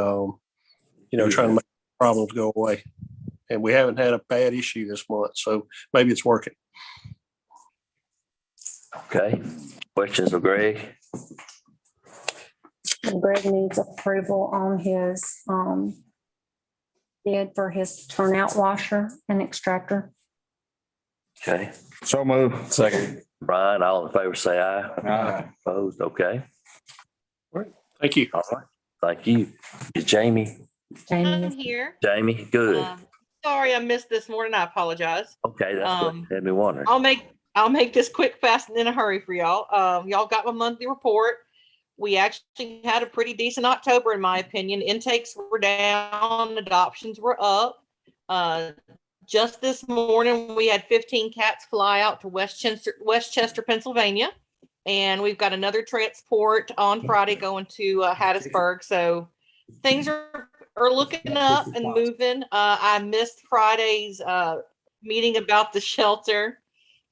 trying to make problems go away. And we haven't had a bad issue this month, so maybe it's working. Okay. Questions of Greg? Greg needs approval on his bid for his turnout washer and extractor. Okay. So move. Second. Brian, all in favor, say aye. Aye. Opposed? Okay. Thank you. All right. Thank you. Is Jamie? Jamie I'm is here. Jamie, good. Sorry I missed this morning. I apologize. Okay, that's what had me wondering. I'll make this quick, fast, and in a hurry for y'all. Y'all got my monthly report. We actually had a pretty decent October, in my opinion. Intakes were down, adoptions were up. Just this morning, we had 15 cats fly out to Westchester, Pennsylvania. And we've got another transport on Friday going to Hattiesburg. So things are looking up and moving. I missed Friday's meeting about the shelter.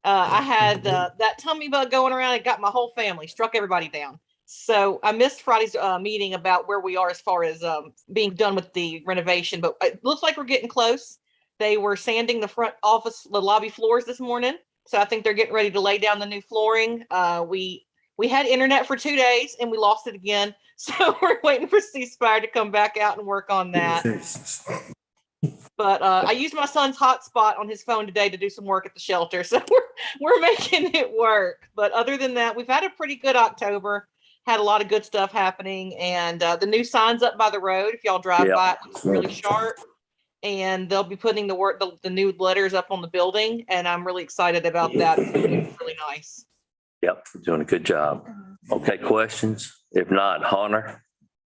I had that tummy bug going around and got my whole family, struck everybody down. So I missed Friday's meeting about where we are as far as being done with the renovation, but it looks like we're getting close. They were sanding the front office, the lobby floors this morning. So I think they're getting ready to lay down the new flooring. We had internet for 2 days and we lost it again. So we're waiting for C Spire to come back out and work on that. But I used my son's hotspot on his phone today to do some work at the shelter. So we're making it work. But other than that, we've had a pretty good October. Had a lot of good stuff happening. And the new signs up by the road, if y'all drive by, it's really sharp. And they'll be putting the new letters up on the building. And I'm really excited about that. It's really nice. Yep, doing a good job. Okay, questions? If not, Hunter?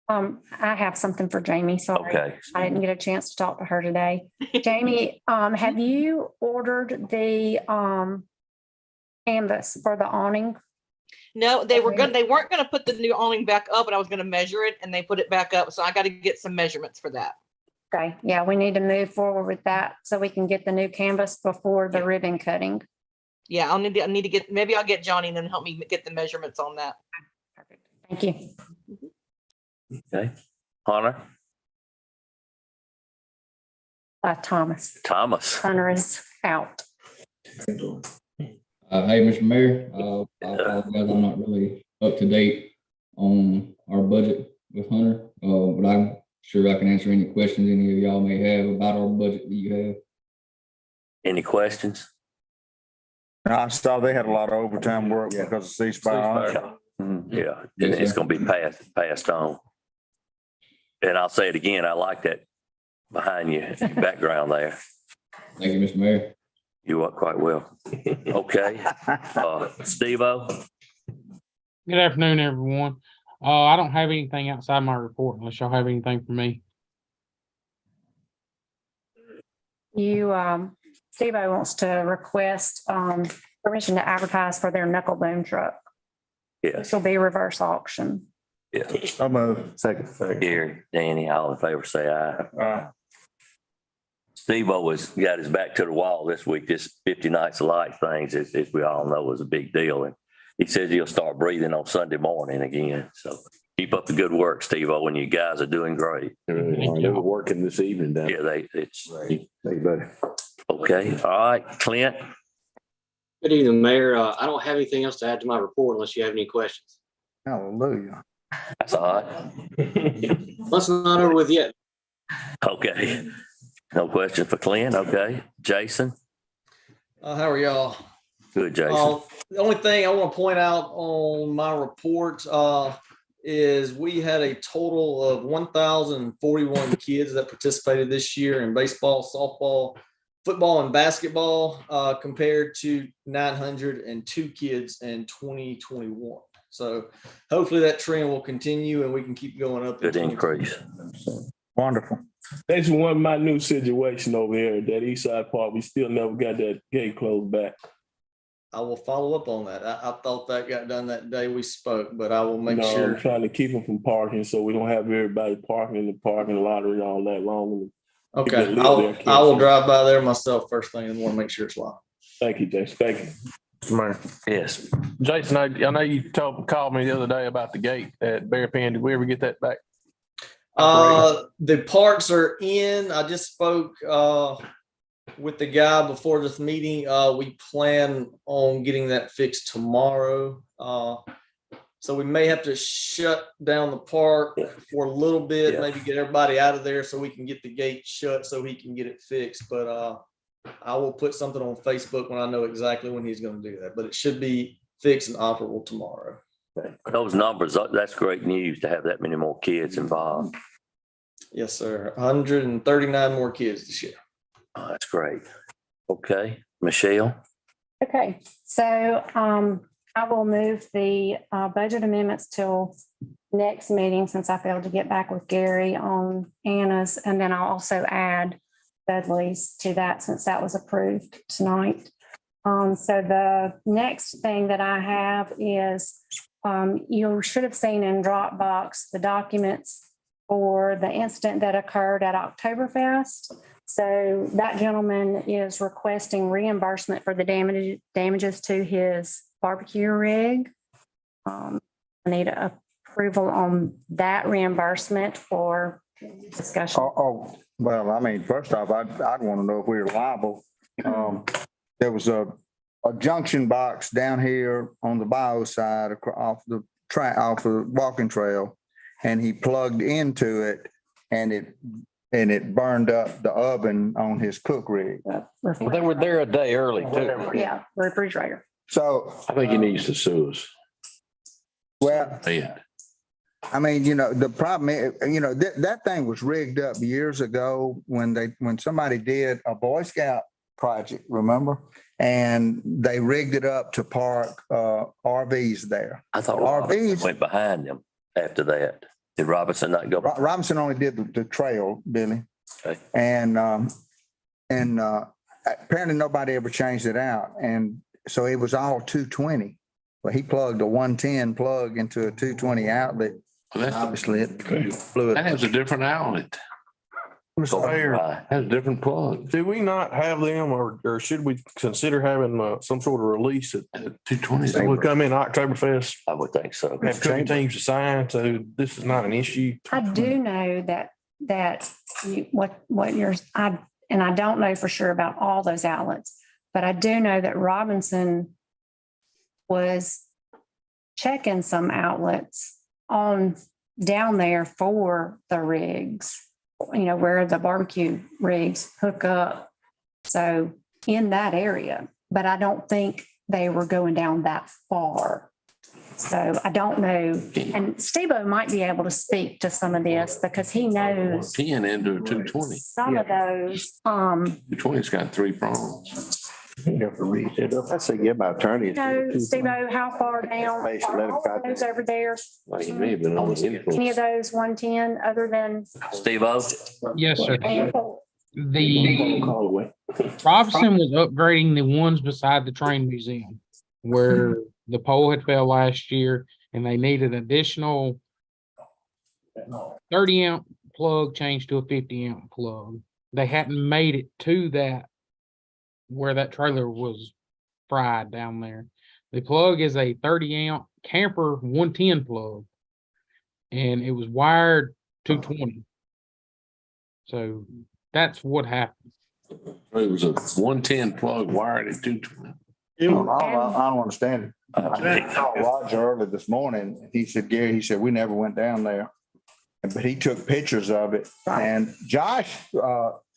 I have something for Jamie. Sorry. Okay. I didn't get a chance to talk to her today. Jamie, have you ordered the canvas for the awning? No, they weren't gonna put the new awning back up, but I was gonna measure it and they put it back up. So I got to get some measurements for that. Okay, yeah, we need to move forward with that so we can get the new canvas before the ribbon cutting. Yeah, I need to get, maybe I'll get Johnny and then help me get the measurements on that. Perfect. Thank you. Okay. Hunter? Thomas. Hunter is out. Hey, Mr. Mayor, I apologize, I'm not really up to date on our budget with Hunter, but I'm sure I can answer any questions any of y'all may have about our budget that you have. Any questions? I saw they had a lot of overtime work because of C Spire. Yeah, it's going to be passed on. And I'll say it again, I like that behind you, background there. Thank you, Mr. Mayor. You are quite well. Okay. Steve-O? Good afternoon, everyone. I don't have anything outside my report unless y'all have anything for me. Steve-O wants to request permission to advertise for their knuckle boom truck. Yes. This will be reverse auction. Yes. I'll move. Second. Gary, Danny, all in favor, say aye. Aye. Steve-O got his back to the wall this week. This 50 Nights of Light things, as we all know, was a big deal. And he says he'll start breathing on Sunday morning again. So keep up the good work, Steve-O, and you guys are doing great. They were working this evening down. Yeah, it's okay. All right, Clint. Good evening, Mayor. I don't have anything else to add to my report unless you have any questions. Hallelujah. That's all right. Let's not over with yet. Okay. No question for Clint. Okay. Jason. How are y'all? Good, Jason. The only thing I want to point out on my report is we had a total of 1,041 kids that participated this year in baseball, softball, football, and basketball, compared to 902 kids in 2021. So hopefully that trend will continue and we can keep going up. Good increase. Wonderful. That's one minute situation over here at that East Side Park. We still never got that gate closed back. I will follow up on that. I thought that got done that day we spoke, but I will make No, sure. I'm trying to keep them from parking so we don't have everybody parking in the parking lot all that long. Okay, I will drive by there myself first thing in the morning, make sure it's locked. Thank you, Jason. Thank you. Mayor. Yes. Jason, I know you called me the other day about the gate at Bear Pen. Did we ever get that back? The parts are in. I just spoke with the guy before this meeting. We plan on getting that fixed tomorrow. So we may have to shut down the park for a little bit, maybe get everybody out of there so we can get the gate shut so he can get it fixed. But I will put something on Facebook when I know exactly when he's going to do that. But it should be fixed and operable tomorrow. Those numbers, that's great news to have that many more kids involved. Yes, sir. 139 more kids this year. Oh, that's great. Okay, Michelle. Okay, so I will move the budget amendments till next meeting since I failed to get back with Gary on Anna's. And then I'll also add Dudley's to that since that was approved tonight. So the next thing that I have is you should have seen in Dropbox the documents for the incident that occurred at Oktoberfest. So that gentleman is requesting reimbursement for the damages to his barbecue rig. I need approval on that reimbursement for discussion. Well, I mean, first off, I'd want to know if we were liable. There was a junction box down here on the bio side off the walking trail, and he plugged into it, and it burned up the oven on his cook rig. Well, they were there a day early too. Yeah, refrigerator. So I think he needs to sue us. Well, Yeah. I mean, the problem is, that thing was rigged up years ago when somebody did a Boy Scout project, remember? And they rigged it up to park RVs there. I thought RVs went behind them after that. Did Robinson not go? Robinson only did the trail, Billy. Okay. And apparently nobody ever changed it out. And so it was all 220. But he plugged a 110 plug into a 220 outlet. Well, obviously it blew it. That has a different outlet. Mr. Mayor, has a different plug. do we not have them or should we consider having some sort of release at 220? that would come in Oktoberfest? I would think so. Have cooking teams assigned, so this is not an issue. I do know that and I don't know for sure about all those outlets, but I do know that Robinson was checking some outlets on down there for the rigs, where the barbecue rigs hook up. So in that area, but I don't think they were going down that far. So I don't know. And Steve-O might be able to speak to some of this because he knows 10 into a 220. some of those. 220's got 3 prongs. You have to read it up. I say, get my attorney. Steve-O, how far down are all of those over there? Well, he may have been on the influence. Any of those 110 other than? Steve-O? Yes, sir. The Robinson was upgrading the ones beside the train museum where the pole had fell last year and they needed additional 30 amp plug changed to a 50 amp plug. They hadn't made it to that where that trailer was fried down there. The plug is a 30 amp camper 110 plug and it was wired 220. So that's what happened. It was a 110 plug wired at 220. I don't understand it. I called Roger early this morning. He said, Gary, we never went down there. But he took pictures of it. And Josh,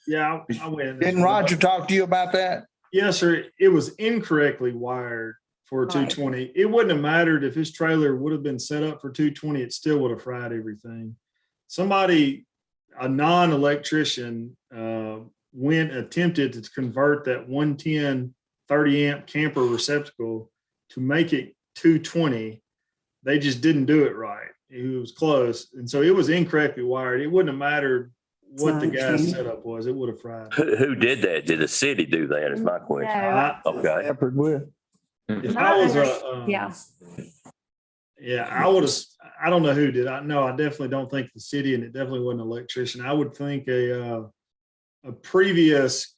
Yeah, I went. didn't Roger talk to you about that? Yes, sir. It was incorrectly wired for a Right. 220. It wouldn't have mattered if his trailer would have been set up for 220. It still would have fried everything. Somebody, a non-electrician, attempted to convert that 110 30 amp camper receptacle to make it 220. They just didn't do it right. It was close. And so it was incorrectly wired. It wouldn't have mattered what the gas setup was. It would have fried. Who did that? Did the city do that is my question. No. Okay. Peppered with. If I was Yeah. I would have, I don't know who did. I definitely don't think the city, and it definitely wasn't an electrician. I would think a previous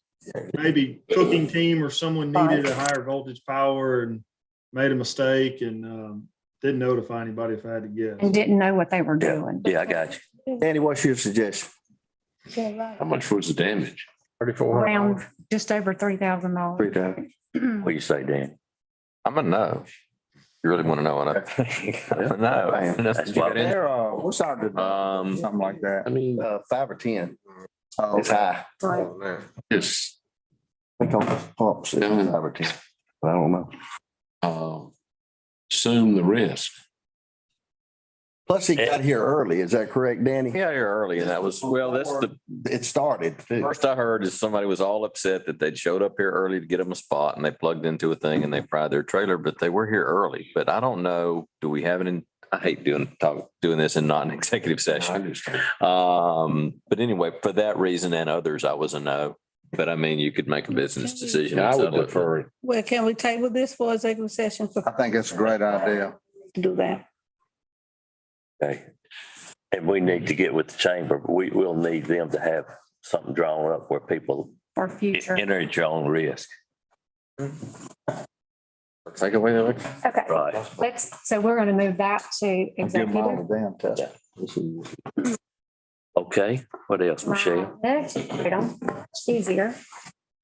maybe cooking team or someone needed a higher voltage power and made a mistake and didn't notify anybody if I had to guess. And didn't know what they were doing. Yeah, I got you. Danny, what's your suggestion? How much was the damage? Around just over $3,000. 3,000. What do you say, Dan? I'm gonna know. You really want to know what I know? That's why- What's our, something like that? I mean, 5 or 10. Oh, It's high. Right. it's, I think on the pumps, it's 5 or 10. I don't know. assume the risk. Plus he got here early. Is that correct, Danny? Yeah, here early, and that was, well, that's the It started too. first I heard is somebody was all upset that they'd showed up here early to get them a spot and they plugged into a thing and they fried their trailer, but they were here early. But I don't know, do we have it in, I hate doing this in not an executive session. But anyway, for that reason and others, I was a no. But I mean, you could make a business decision. I and would settle it. prefer it. Well, can we table this for executive session I think it's a great idea. to do that? Okay. And we need to get with the chamber, but we will need them to have something drawn up where people For future. enter at your own risk. Take away the election. Okay, Right. so we're going to move that to Give them all executive. the damn test. Okay. What else, Michelle? Next item, it's easier.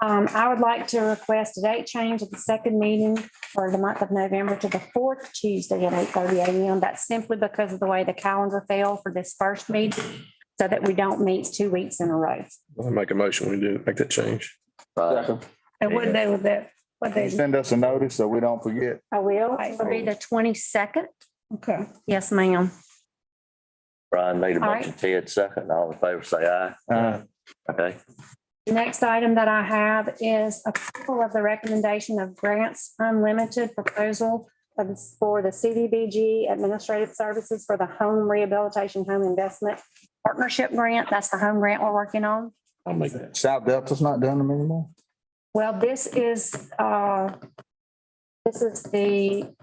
I would like to request a date change of the second meeting for the month of November to the fourth Tuesday at 8:30 a.m. That's simply because of the way the calendar fell for this first meeting, so that we don't meet 2 weeks in a row. I'll make a motion. We do make that change. Right. And what day was that? What day? Send us a notice so we don't forget. I will. It'll be the 22nd. Okay. Yes, ma'am. Brian made a All motion, Ted second. All in favor, say aye. Okay. The next item that I have is approval of the recommendation of Grants Unlimited proposal for the CDBG Administrative Services for the Home Rehabilitation Home Investment Partnership Grant. That's the home grant we're working on. I'll make that. South Delta's not doing them anymore? Well, this is the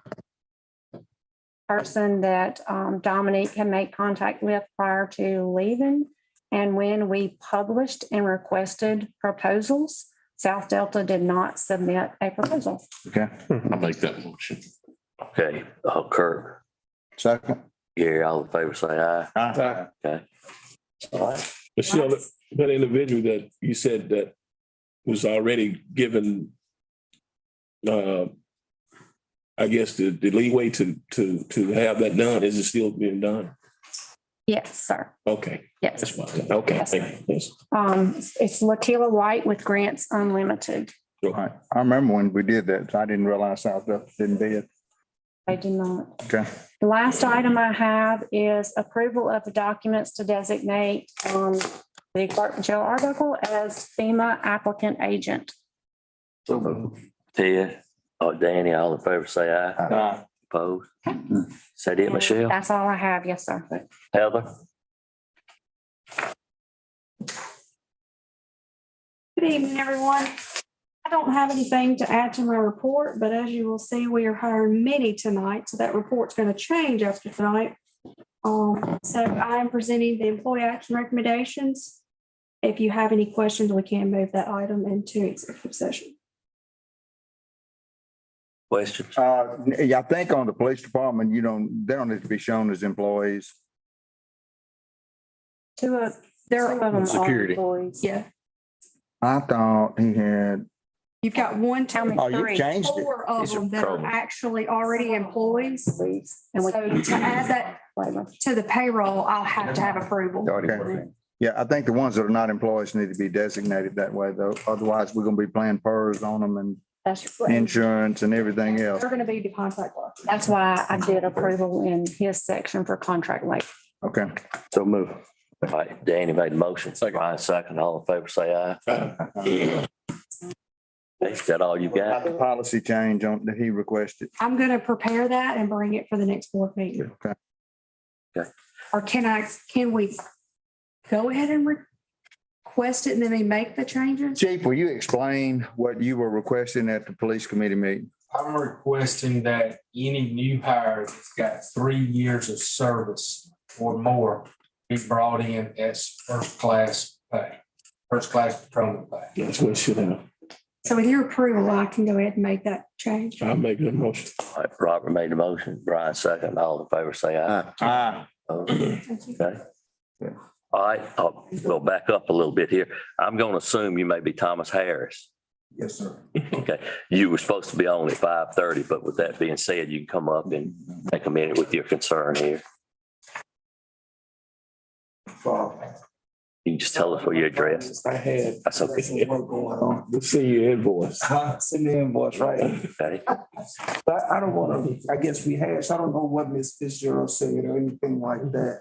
person that Dominique can make contact with prior to leaving. And when we published and requested proposals, South Delta did not submit a proposal. Okay. I'll make that motion. Okay. Kirk, Second. Gary, all in favor, say aye. Aye. Okay. All right. Michelle, that individual that you said that was already given, I guess, the leeway to have that done, is it still being done? Yes, sir. Okay. Yes. That's fine. Okay. Yes, Thank you. Yes. It's Lakila White with Grants Unlimited. All right. I remember when we did that. I didn't realize South Delta didn't do it. I do not. Okay. The last item I have is approval of the documents to designate the Clark Michelle Arbuckle as FEMA applicant agent. Ted, Danny, all in favor, say aye. Aye. Opposed? Is that it, Michelle? That's all I have. Yes, sir. Heather? Good evening, everyone. I don't have anything to add to my report, but as you will see, we are hiring many tonight, so that report's going to change after tonight. So I am presenting the employee action recommendations. If you have any questions, we can move that item into executive session. Questions? Yeah, I think on the police department, they don't need to be shown as employees. Two of them are Security. employees. Yeah. I thought he had, You've got one, two, oh, you three, changed it. 4 of them that are actually already employees. And So to add that to the payroll, I'll have to have approval. Okay. Yeah, I think the ones that are not employees need to be designated that way though. Otherwise, we're gonna be paying PERS on them and That's right. insurance and everything else. They're gonna be the contract work. That's why I did approval in his section for contract labor. Okay. So move. All right, Danny made the motion. Ryan second. All in favor, say aye. Is that all you got? The policy change on that he requested. I'm gonna prepare that and bring it for the next board meeting. Okay. Okay. Or can we go ahead and request it and then they make the changes? Chief, will you explain what you were requesting at the police committee meeting? I'm requesting that any new hire that's got 3 years of service or more be brought in as first class pay, first class patrolman pay. That's what it should have. So with your approval, I can go ahead and make that change. I'll make the motion. All right, Robert made the motion. Brian second. All in favor, say aye. Aye. Okay. All right, I'll go back up a little bit here. I'm going to assume you may be Thomas Harris. Yes, sir. Okay, you were supposed to be on at 5:30, but with that being said, you can come up and take a minute with your concern here. You can just tell us where your address is. I had. That's okay. Let's see your invoice. Send the invoice, right? Okay. But I don't want to, I guess rehash. I don't know what Ms. Fitzgerald said or anything like that.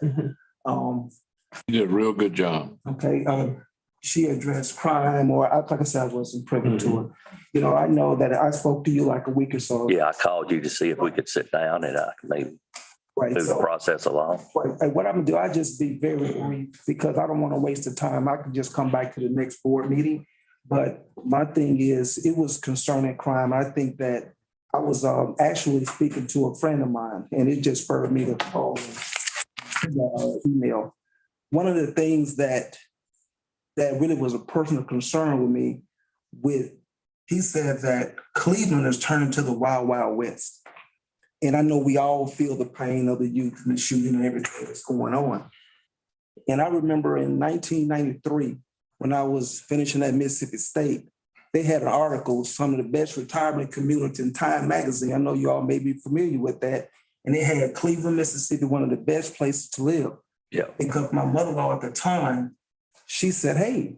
You did a real good job. Okay, she addressed crime, or like I said, I wasn't privy to it. You know, I know that I spoke to you like a week or so. Yeah, I called you to see if we could sit down and I could maybe Right, move the so- process along. Right, and what I'm gonna do, I just be very brief because I don't want to waste the time. I can just come back to the next board meeting. But my thing is, it was concerning crime. I think that I was actually speaking to a friend of mine, and it just spurred me to call email. One of the things that really was a personal concern with me, he said that Cleveland is turning to the wild, wild west. And I know we all feel the pain of the youth and the shooting and everything that's going on. And I remember in 1993, when I was finishing at Mississippi State, they had an article, some of the best retirement communities in Time magazine. I know you all may be familiar with that. And it had Cleveland, Mississippi, one of the best places to live. Yeah. Because my mother-in-law at the time, she said, hey,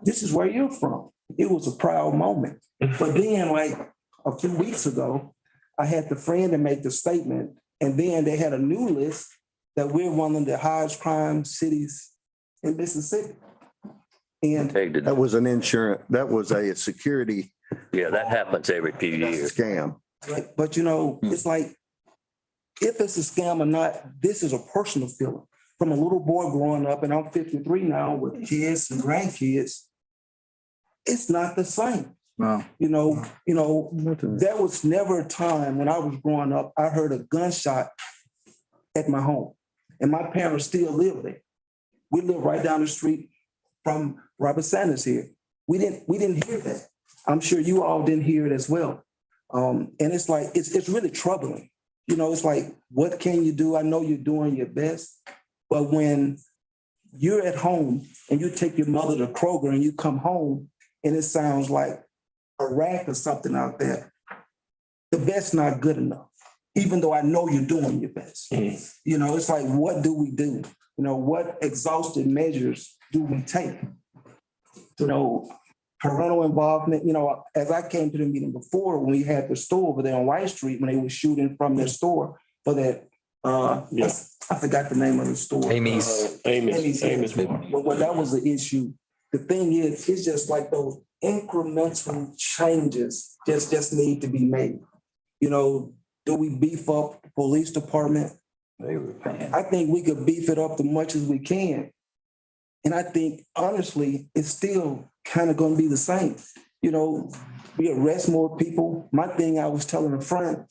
this is where you're from. It was a proud moment. But then like a few weeks ago, I had the friend to make the statement, and then they had a new list that we're one of the highest crime cities in Mississippi. And that was an insurance, that was a security. Yeah, that happens every few years. Scam. But you know, it's like, if it's a scam or not, this is a personal feeling. From a little boy growing up, and I'm 53 now with kids and grandkids, it's not the same. No. You know, there was never a time when I was growing up, I heard a gunshot at my home. And my parents still live there. We live right down the street from Robert Sanders here. We didn't hear that. I'm sure you all didn't hear it as well. And it's like, it's really troubling. You know, it's like, what can you do? I know you're doing your best, but when you're at home and you take your mother to Kroger and you come home and it sounds like a rack or something out there, the best's not good enough, even though I know you're doing your best. You know, it's like, what do we do? You know, what exhaustive measures do we take? You know, parental involvement, you know, as I came to the meeting before, when we had the store over there on White Street, when they were shooting from their store for that, I forgot the name of the store. Amy's. Well, that was the issue. The thing is, it's just like those incremental changes just need to be made. You know, do we beef up the police department? I think we could beef it up as much as we can. And I think, honestly, it's still kind of going to be the same. You know, we arrest more people. My thing, I was telling a friend,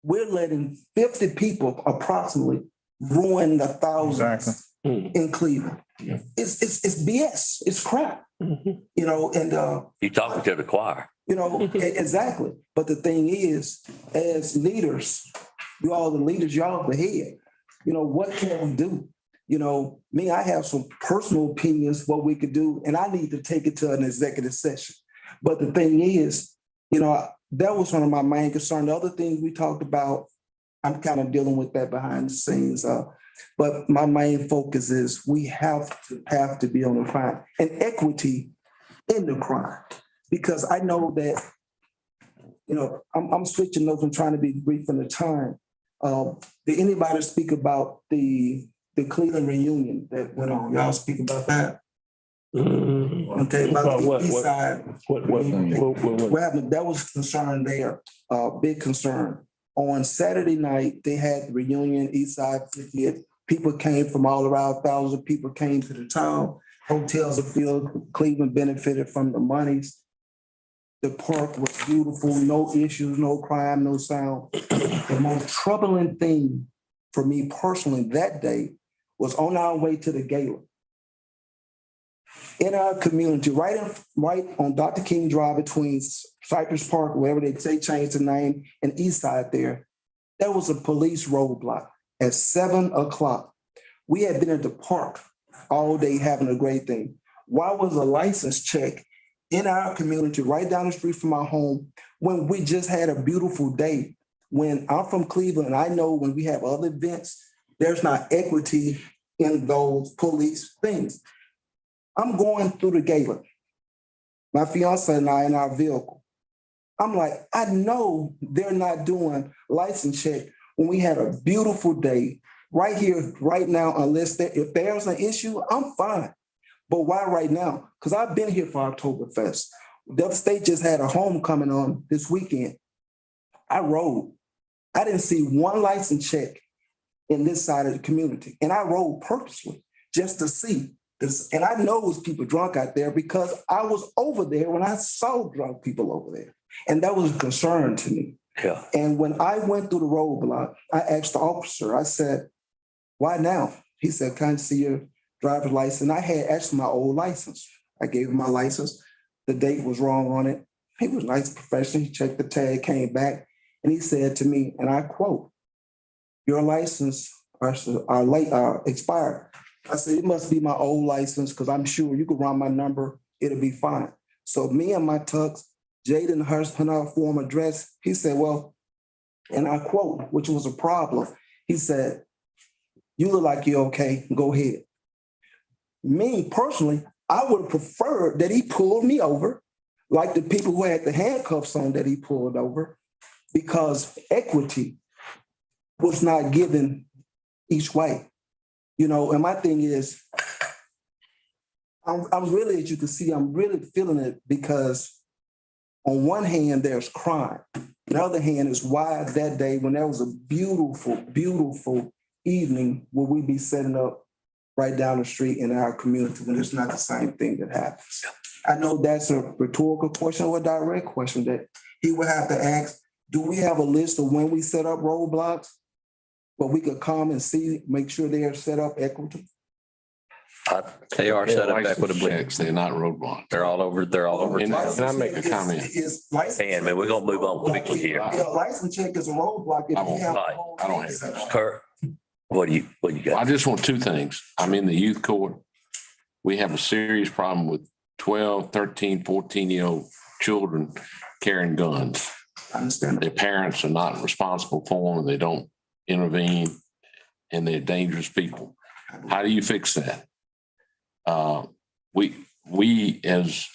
we're letting 50 people approximately ruin the thousands in Cleveland. It's BS. It's crap. You know, and You talking to the choir. you know, exactly. But the thing is, as leaders, you all the leaders, y'all the head. You know, what can we do? You know, me, I have some personal opinions what we could do, and I need to take it to an executive session. But the thing is, you know, that was one of my main concerns. The other things we talked about, I'm kind of dealing with that behind the scenes. But my main focus is we have to be on the crime and equity in the crime. Because I know that, I'm switching notes and trying to be brief in the time. Did anybody speak about the Cleveland reunion that went on? Y'all speak about that? Okay, about the east side. What happened? That was concern there, big concern. On Saturday night, they had the reunion, East Side 50th. People came from all around, thousands of people came to the town. Hotels are filled. Cleveland benefited from the monies. The park was beautiful, no issues, no crime, no sound. The most troubling thing for me personally that day was on our way to the gala. In our community, right on Dr. King Drive between Cypress Park, wherever they changed the name, and East Side there was a police roadblock at 7:00. We had been at the park all day having a great thing. Why was a license check in our community right down the street from our home when we just had a beautiful day? When I'm from Cleveland, I know when we have other events, there's not equity in those police things. I'm going through the gala. My fiance and I in our vehicle. I'm like, I know they're not doing license check when we had a beautiful day right here, right now, unless if there's an issue, I'm fine. But why right now? Because I've been here for Oktoberfest. The other state just had a homecoming on this weekend. I rode. I didn't see one license check in this side of the community. And I rode purposely just to see this. And I know it was people drunk out there because I was over there when I saw drunk people over there. And that was a concern to me. Yeah. And when I went through the roadblock, I asked the officer, I said, why now? He said, can I see your driver's license? I had actually my old license. I gave him my license. The date was wrong on it. He was nice, professional. He checked the tag, came back, and he said to me, and I quote, your license are expired. I said, it must be my old license because I'm sure you could run my number. It'll be fine. So me and my tux, Jaden Hurst put our form address. He said, well, and I quote, which was a problem. He said, you look like you're okay. Go ahead. Me personally, I would have preferred that he pulled me over, like the people who had the handcuffs on that he pulled over, because equity was not given each way. And my thing is, I'm really, as you can see, I'm really feeling it because on one hand, there's crime. On the other hand is why that day when there was a beautiful, beautiful evening will we be setting up right down the street in our community when it's not the same thing that happens. I know that's a rhetorical question or a direct question that he would have to ask. Do we have a list of when we set up roadblocks? But we could come and see, make sure they are set up equitably. They are set up equitably. They're not roadblocks. They're all over. Can I make a comment? And man, we're gonna move on quickly here. Yeah, license check is a roadblock. If you have Right. I don't have that. Kurt, what do you got? I just want two things. I'm in the youth court. We have a serious problem with 12, 13, 14-year-old children carrying guns. I understand. Their parents are not responsible for them. They don't intervene, and they're dangerous people. How do you fix that? We as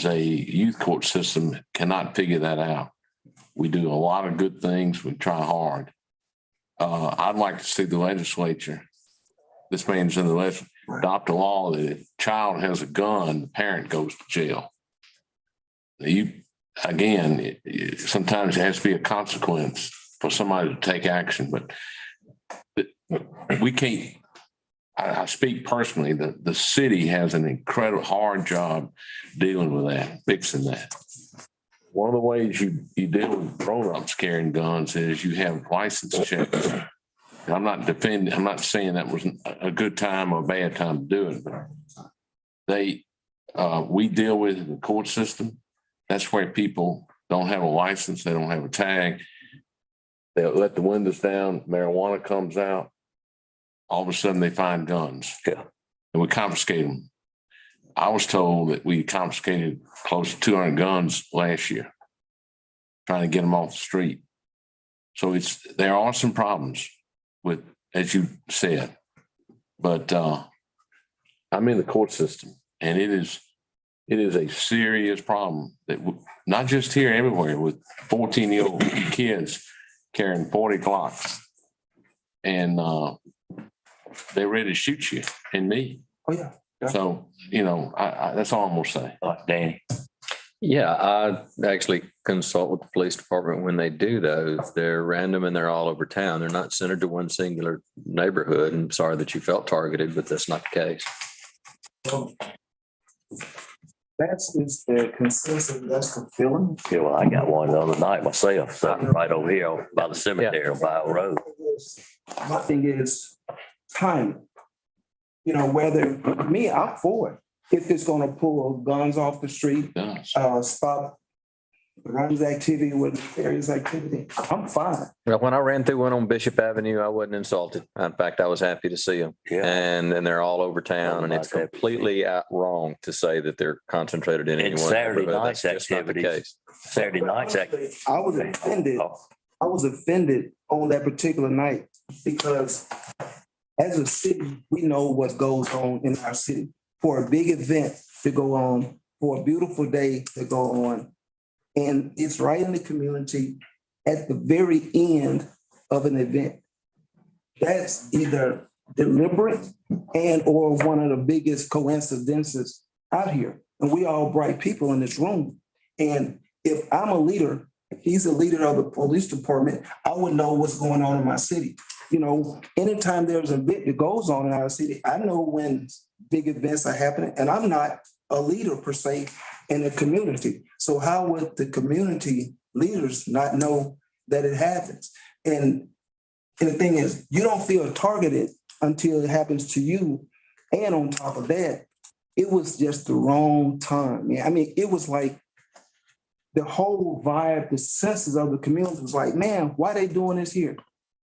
a youth court system cannot figure that out. We do a lot of good things. We try hard. I'd like to see the legislature, this man's in the legislature, adopt a law that if a child has a gun, the parent goes to jail. Sometimes it has to be a consequence for somebody to take action, but we can't. I speak personally, the city has an incredible hard job dealing with that, fixing that. One of the ways you deal with grown-ups carrying guns is you have license checks. I'm not saying that was a good time or a bad time to do it, but we deal with in the court system. That's where people don't have a license, they don't have a tag. They'll let the windows down, marijuana comes out. All of a sudden they find guns. Yeah. And we confiscate them. I was told that we confiscated close to 200 guns last year, trying to get them off the street. So there are some problems with, as you said, But I'm in the court system, and it is a serious problem that not just here, everywhere, with 14-year-old kids carrying 40 clocks. And they're ready to shoot you and me. Oh, yeah. So, that's all I'm gonna say. Danny. Yeah, I actually consult with the police department when they do those. They're random and they're all over town. They're not centered to one singular neighborhood. I'm sorry that you felt targeted, but that's not the case. That's the consensus, that's the feeling. Yeah, well, I got one the other night myself, sitting right over here by the cemetery on Bio Road. My thing is timing. Whether me, I'm for it. If it's gonna pull guns off the street, stop runs activity with various activity, I'm fine. Well, when I ran through one on Bishop Avenue, I wasn't insulted. In fact, I was happy to see them. Yeah. And they're all over town, and it's completely wrong to say that they're concentrated in any And one Saturday neighborhood. nights That's just not the activities. case. Saturday nights. I was offended. I was offended on that particular night because as a city, we know what goes on in our city. For a big event to go on, for a beautiful day to go on, and it's right in the community at the very end of an event. That's either deliberate and or one of the biggest coincidences out here. And we all bright people in this room. And if I'm a leader, if he's a leader of the police department, I would know what's going on in my city. Anytime there's an event that goes on in our city, I know when big events are happening, and I'm not a leader per se in the community. So how would the community leaders not know that it happens? And the thing is, you don't feel targeted until it happens to you. And on top of that, it was just the wrong time. I mean, it was like the whole vibe, the senses of the community was like, man, why they doing this here?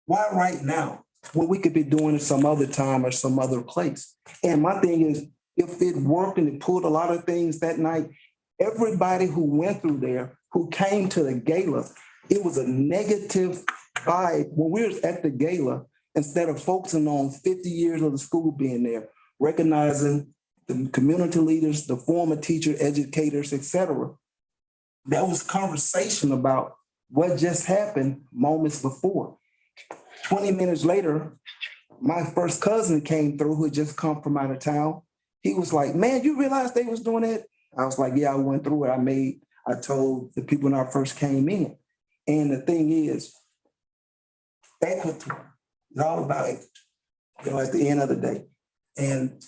Why right now? When we could be doing it some other time or some other place. And my thing is, if it worked and it pulled a lot of things that night, everybody who went through there, who came to the gala, it was a negative vibe. When we were at the gala, instead of focusing on 50 years of the school being there, recognizing the community leaders, the former teacher, educators, etc., there was conversation about what just happened moments before. 20 minutes later, my first cousin came through who had just come from out of town. He was like, man, you realize they was doing that? I was like, yeah, I went through it. I told the people when I first came in. And the thing is, equity is all about it, at the end of the day. And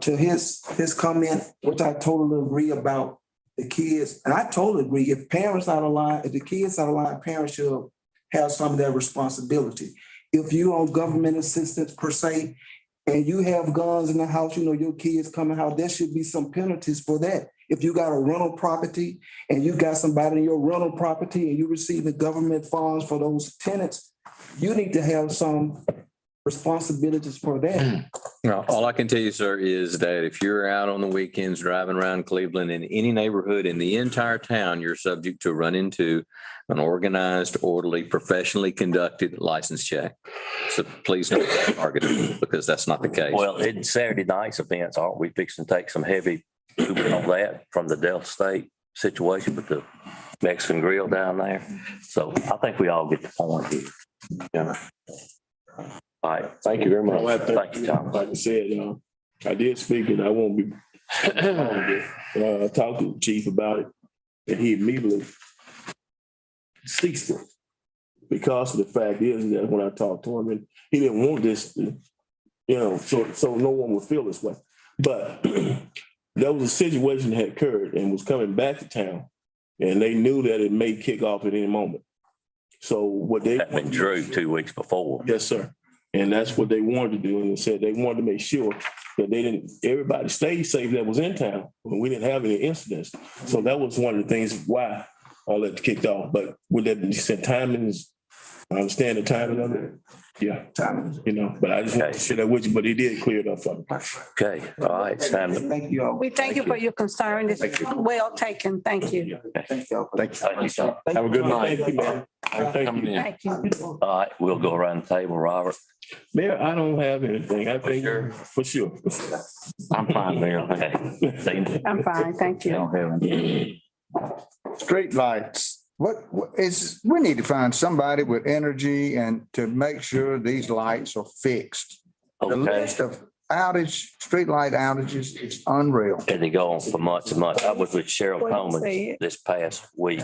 to his comment, which I totally agree about the kids, and I totally agree, if parents out of line, if the kids out of line, parents should have some of their responsibility. If you on government assistance per se, and you have guns in the house, your kids coming out, there should be some penalties for that. If you got a rental property and you got somebody in your rental property and you receive the government funds for those tenants, you need to have some responsibilities for that. Well, all I can tell you, sir, is that if you're out on the weekends driving around Cleveland in any neighborhood in the entire town, you're subject to run into an organized, orderly, professionally conducted license check. So please don't be targeted because that's not the case. Well, in Saturday night's events, aren't we fixing to take some heavy movement on that from the Delta State situation with the Mexican grill down there? So I think we all get the point here. Yeah. All right. Thank you very much. Thank you, Tom. Like I said, I did speak and I won't be talk to the chief about it. And he immediately ceased it because of the fact is that when I talked to him, and he didn't want this, so no one would feel this way. But there was a situation that had occurred and was coming back to town, and they knew that it may kick off at any moment. So what they That been Drew 2 weeks before. Yes, sir. And that's what they wanted to do. And they said they wanted to make sure that everybody stayed safe that was in town when we didn't have any incidents. So that was one of the things why all that kicked off. But with that, you said timing is I understand the timing of it. Yeah, you know, but I just want to share that with you, but he did clear it up for me. Okay, all right, it's time to. Thank you all. We thank you for your concern. It's well taken. Thank you. Thank you all. Thank you. Have a good night. Thank you, man. Thanks for coming in. Thank you. All right, we'll go around the table, Robert. Mayor, I don't have anything. I think for sure. I'm fine, Mayor. Okay. Steve? I'm fine. Thank you. Street lights. What is, we need to find somebody with energy and to make sure these lights are fixed. The Okay. list of street light outages is unreal. And they go on for months and months. I was with Cheryl What you Coleman say? this past week.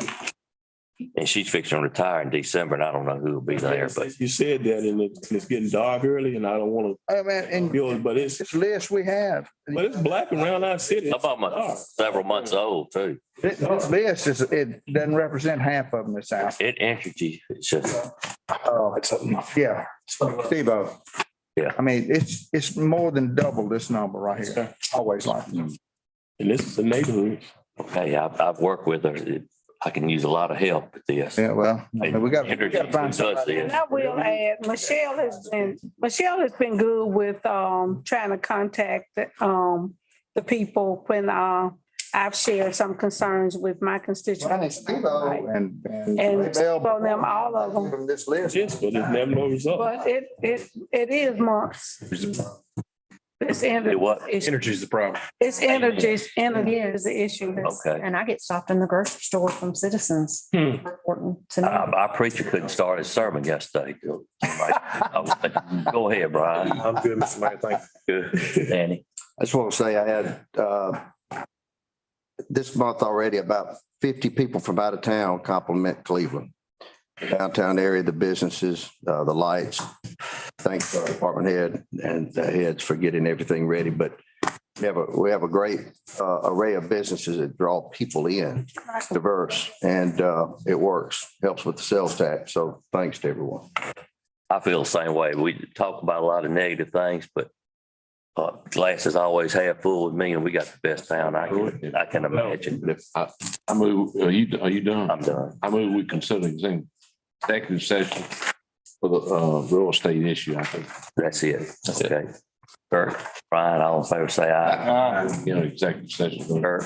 And she's fixing to retire in December, and I don't know who will be there, but You said that and it's getting dark early and I don't want I mean, and to, but this list we have, it's black around our city. I'm almost several months old too. this list is, it doesn't represent half of them that's out. It energy, it's just, Yeah, Steve-O. Yeah. I mean, it's more than double this number right here. Always like. And this is the neighborhood. okay, I've worked with her. I can use a lot of help with this. Yeah, well, we got to find somebody. And I will add, Michelle has been good with trying to contact the people when I've shared some concerns with my constituents. And For them, all of them. from this list. Yes, but it's never no result. But it is months. It's Do what? Energy is the problem. It's energy is the issue. Okay. And I get stopped in the grocery store from citizens reporting to me. Our preacher couldn't start his sermon yesterday. Go ahead, Brian. I'm good, Mr. Mayor. Thank you. Good. Danny. I just want to say I had this month already about 50 people from out of town compliment Cleveland. Downtown area, the businesses, the lights. Thanks to our department head and the heads for getting everything ready. But we have a great array of businesses that draw people in, diverse, and it works, helps with the sales tax. So thanks to everyone. I feel the same way. We talk about a lot of negative things, but glass is always half full with me, and we got the best town I can imagine. I move, are you done? I'm done. I move we consider executive session for the real estate issue, I think. That's it. Okay. Kurt, Brian, all in favor, say aye. You know, executive session. Kurt.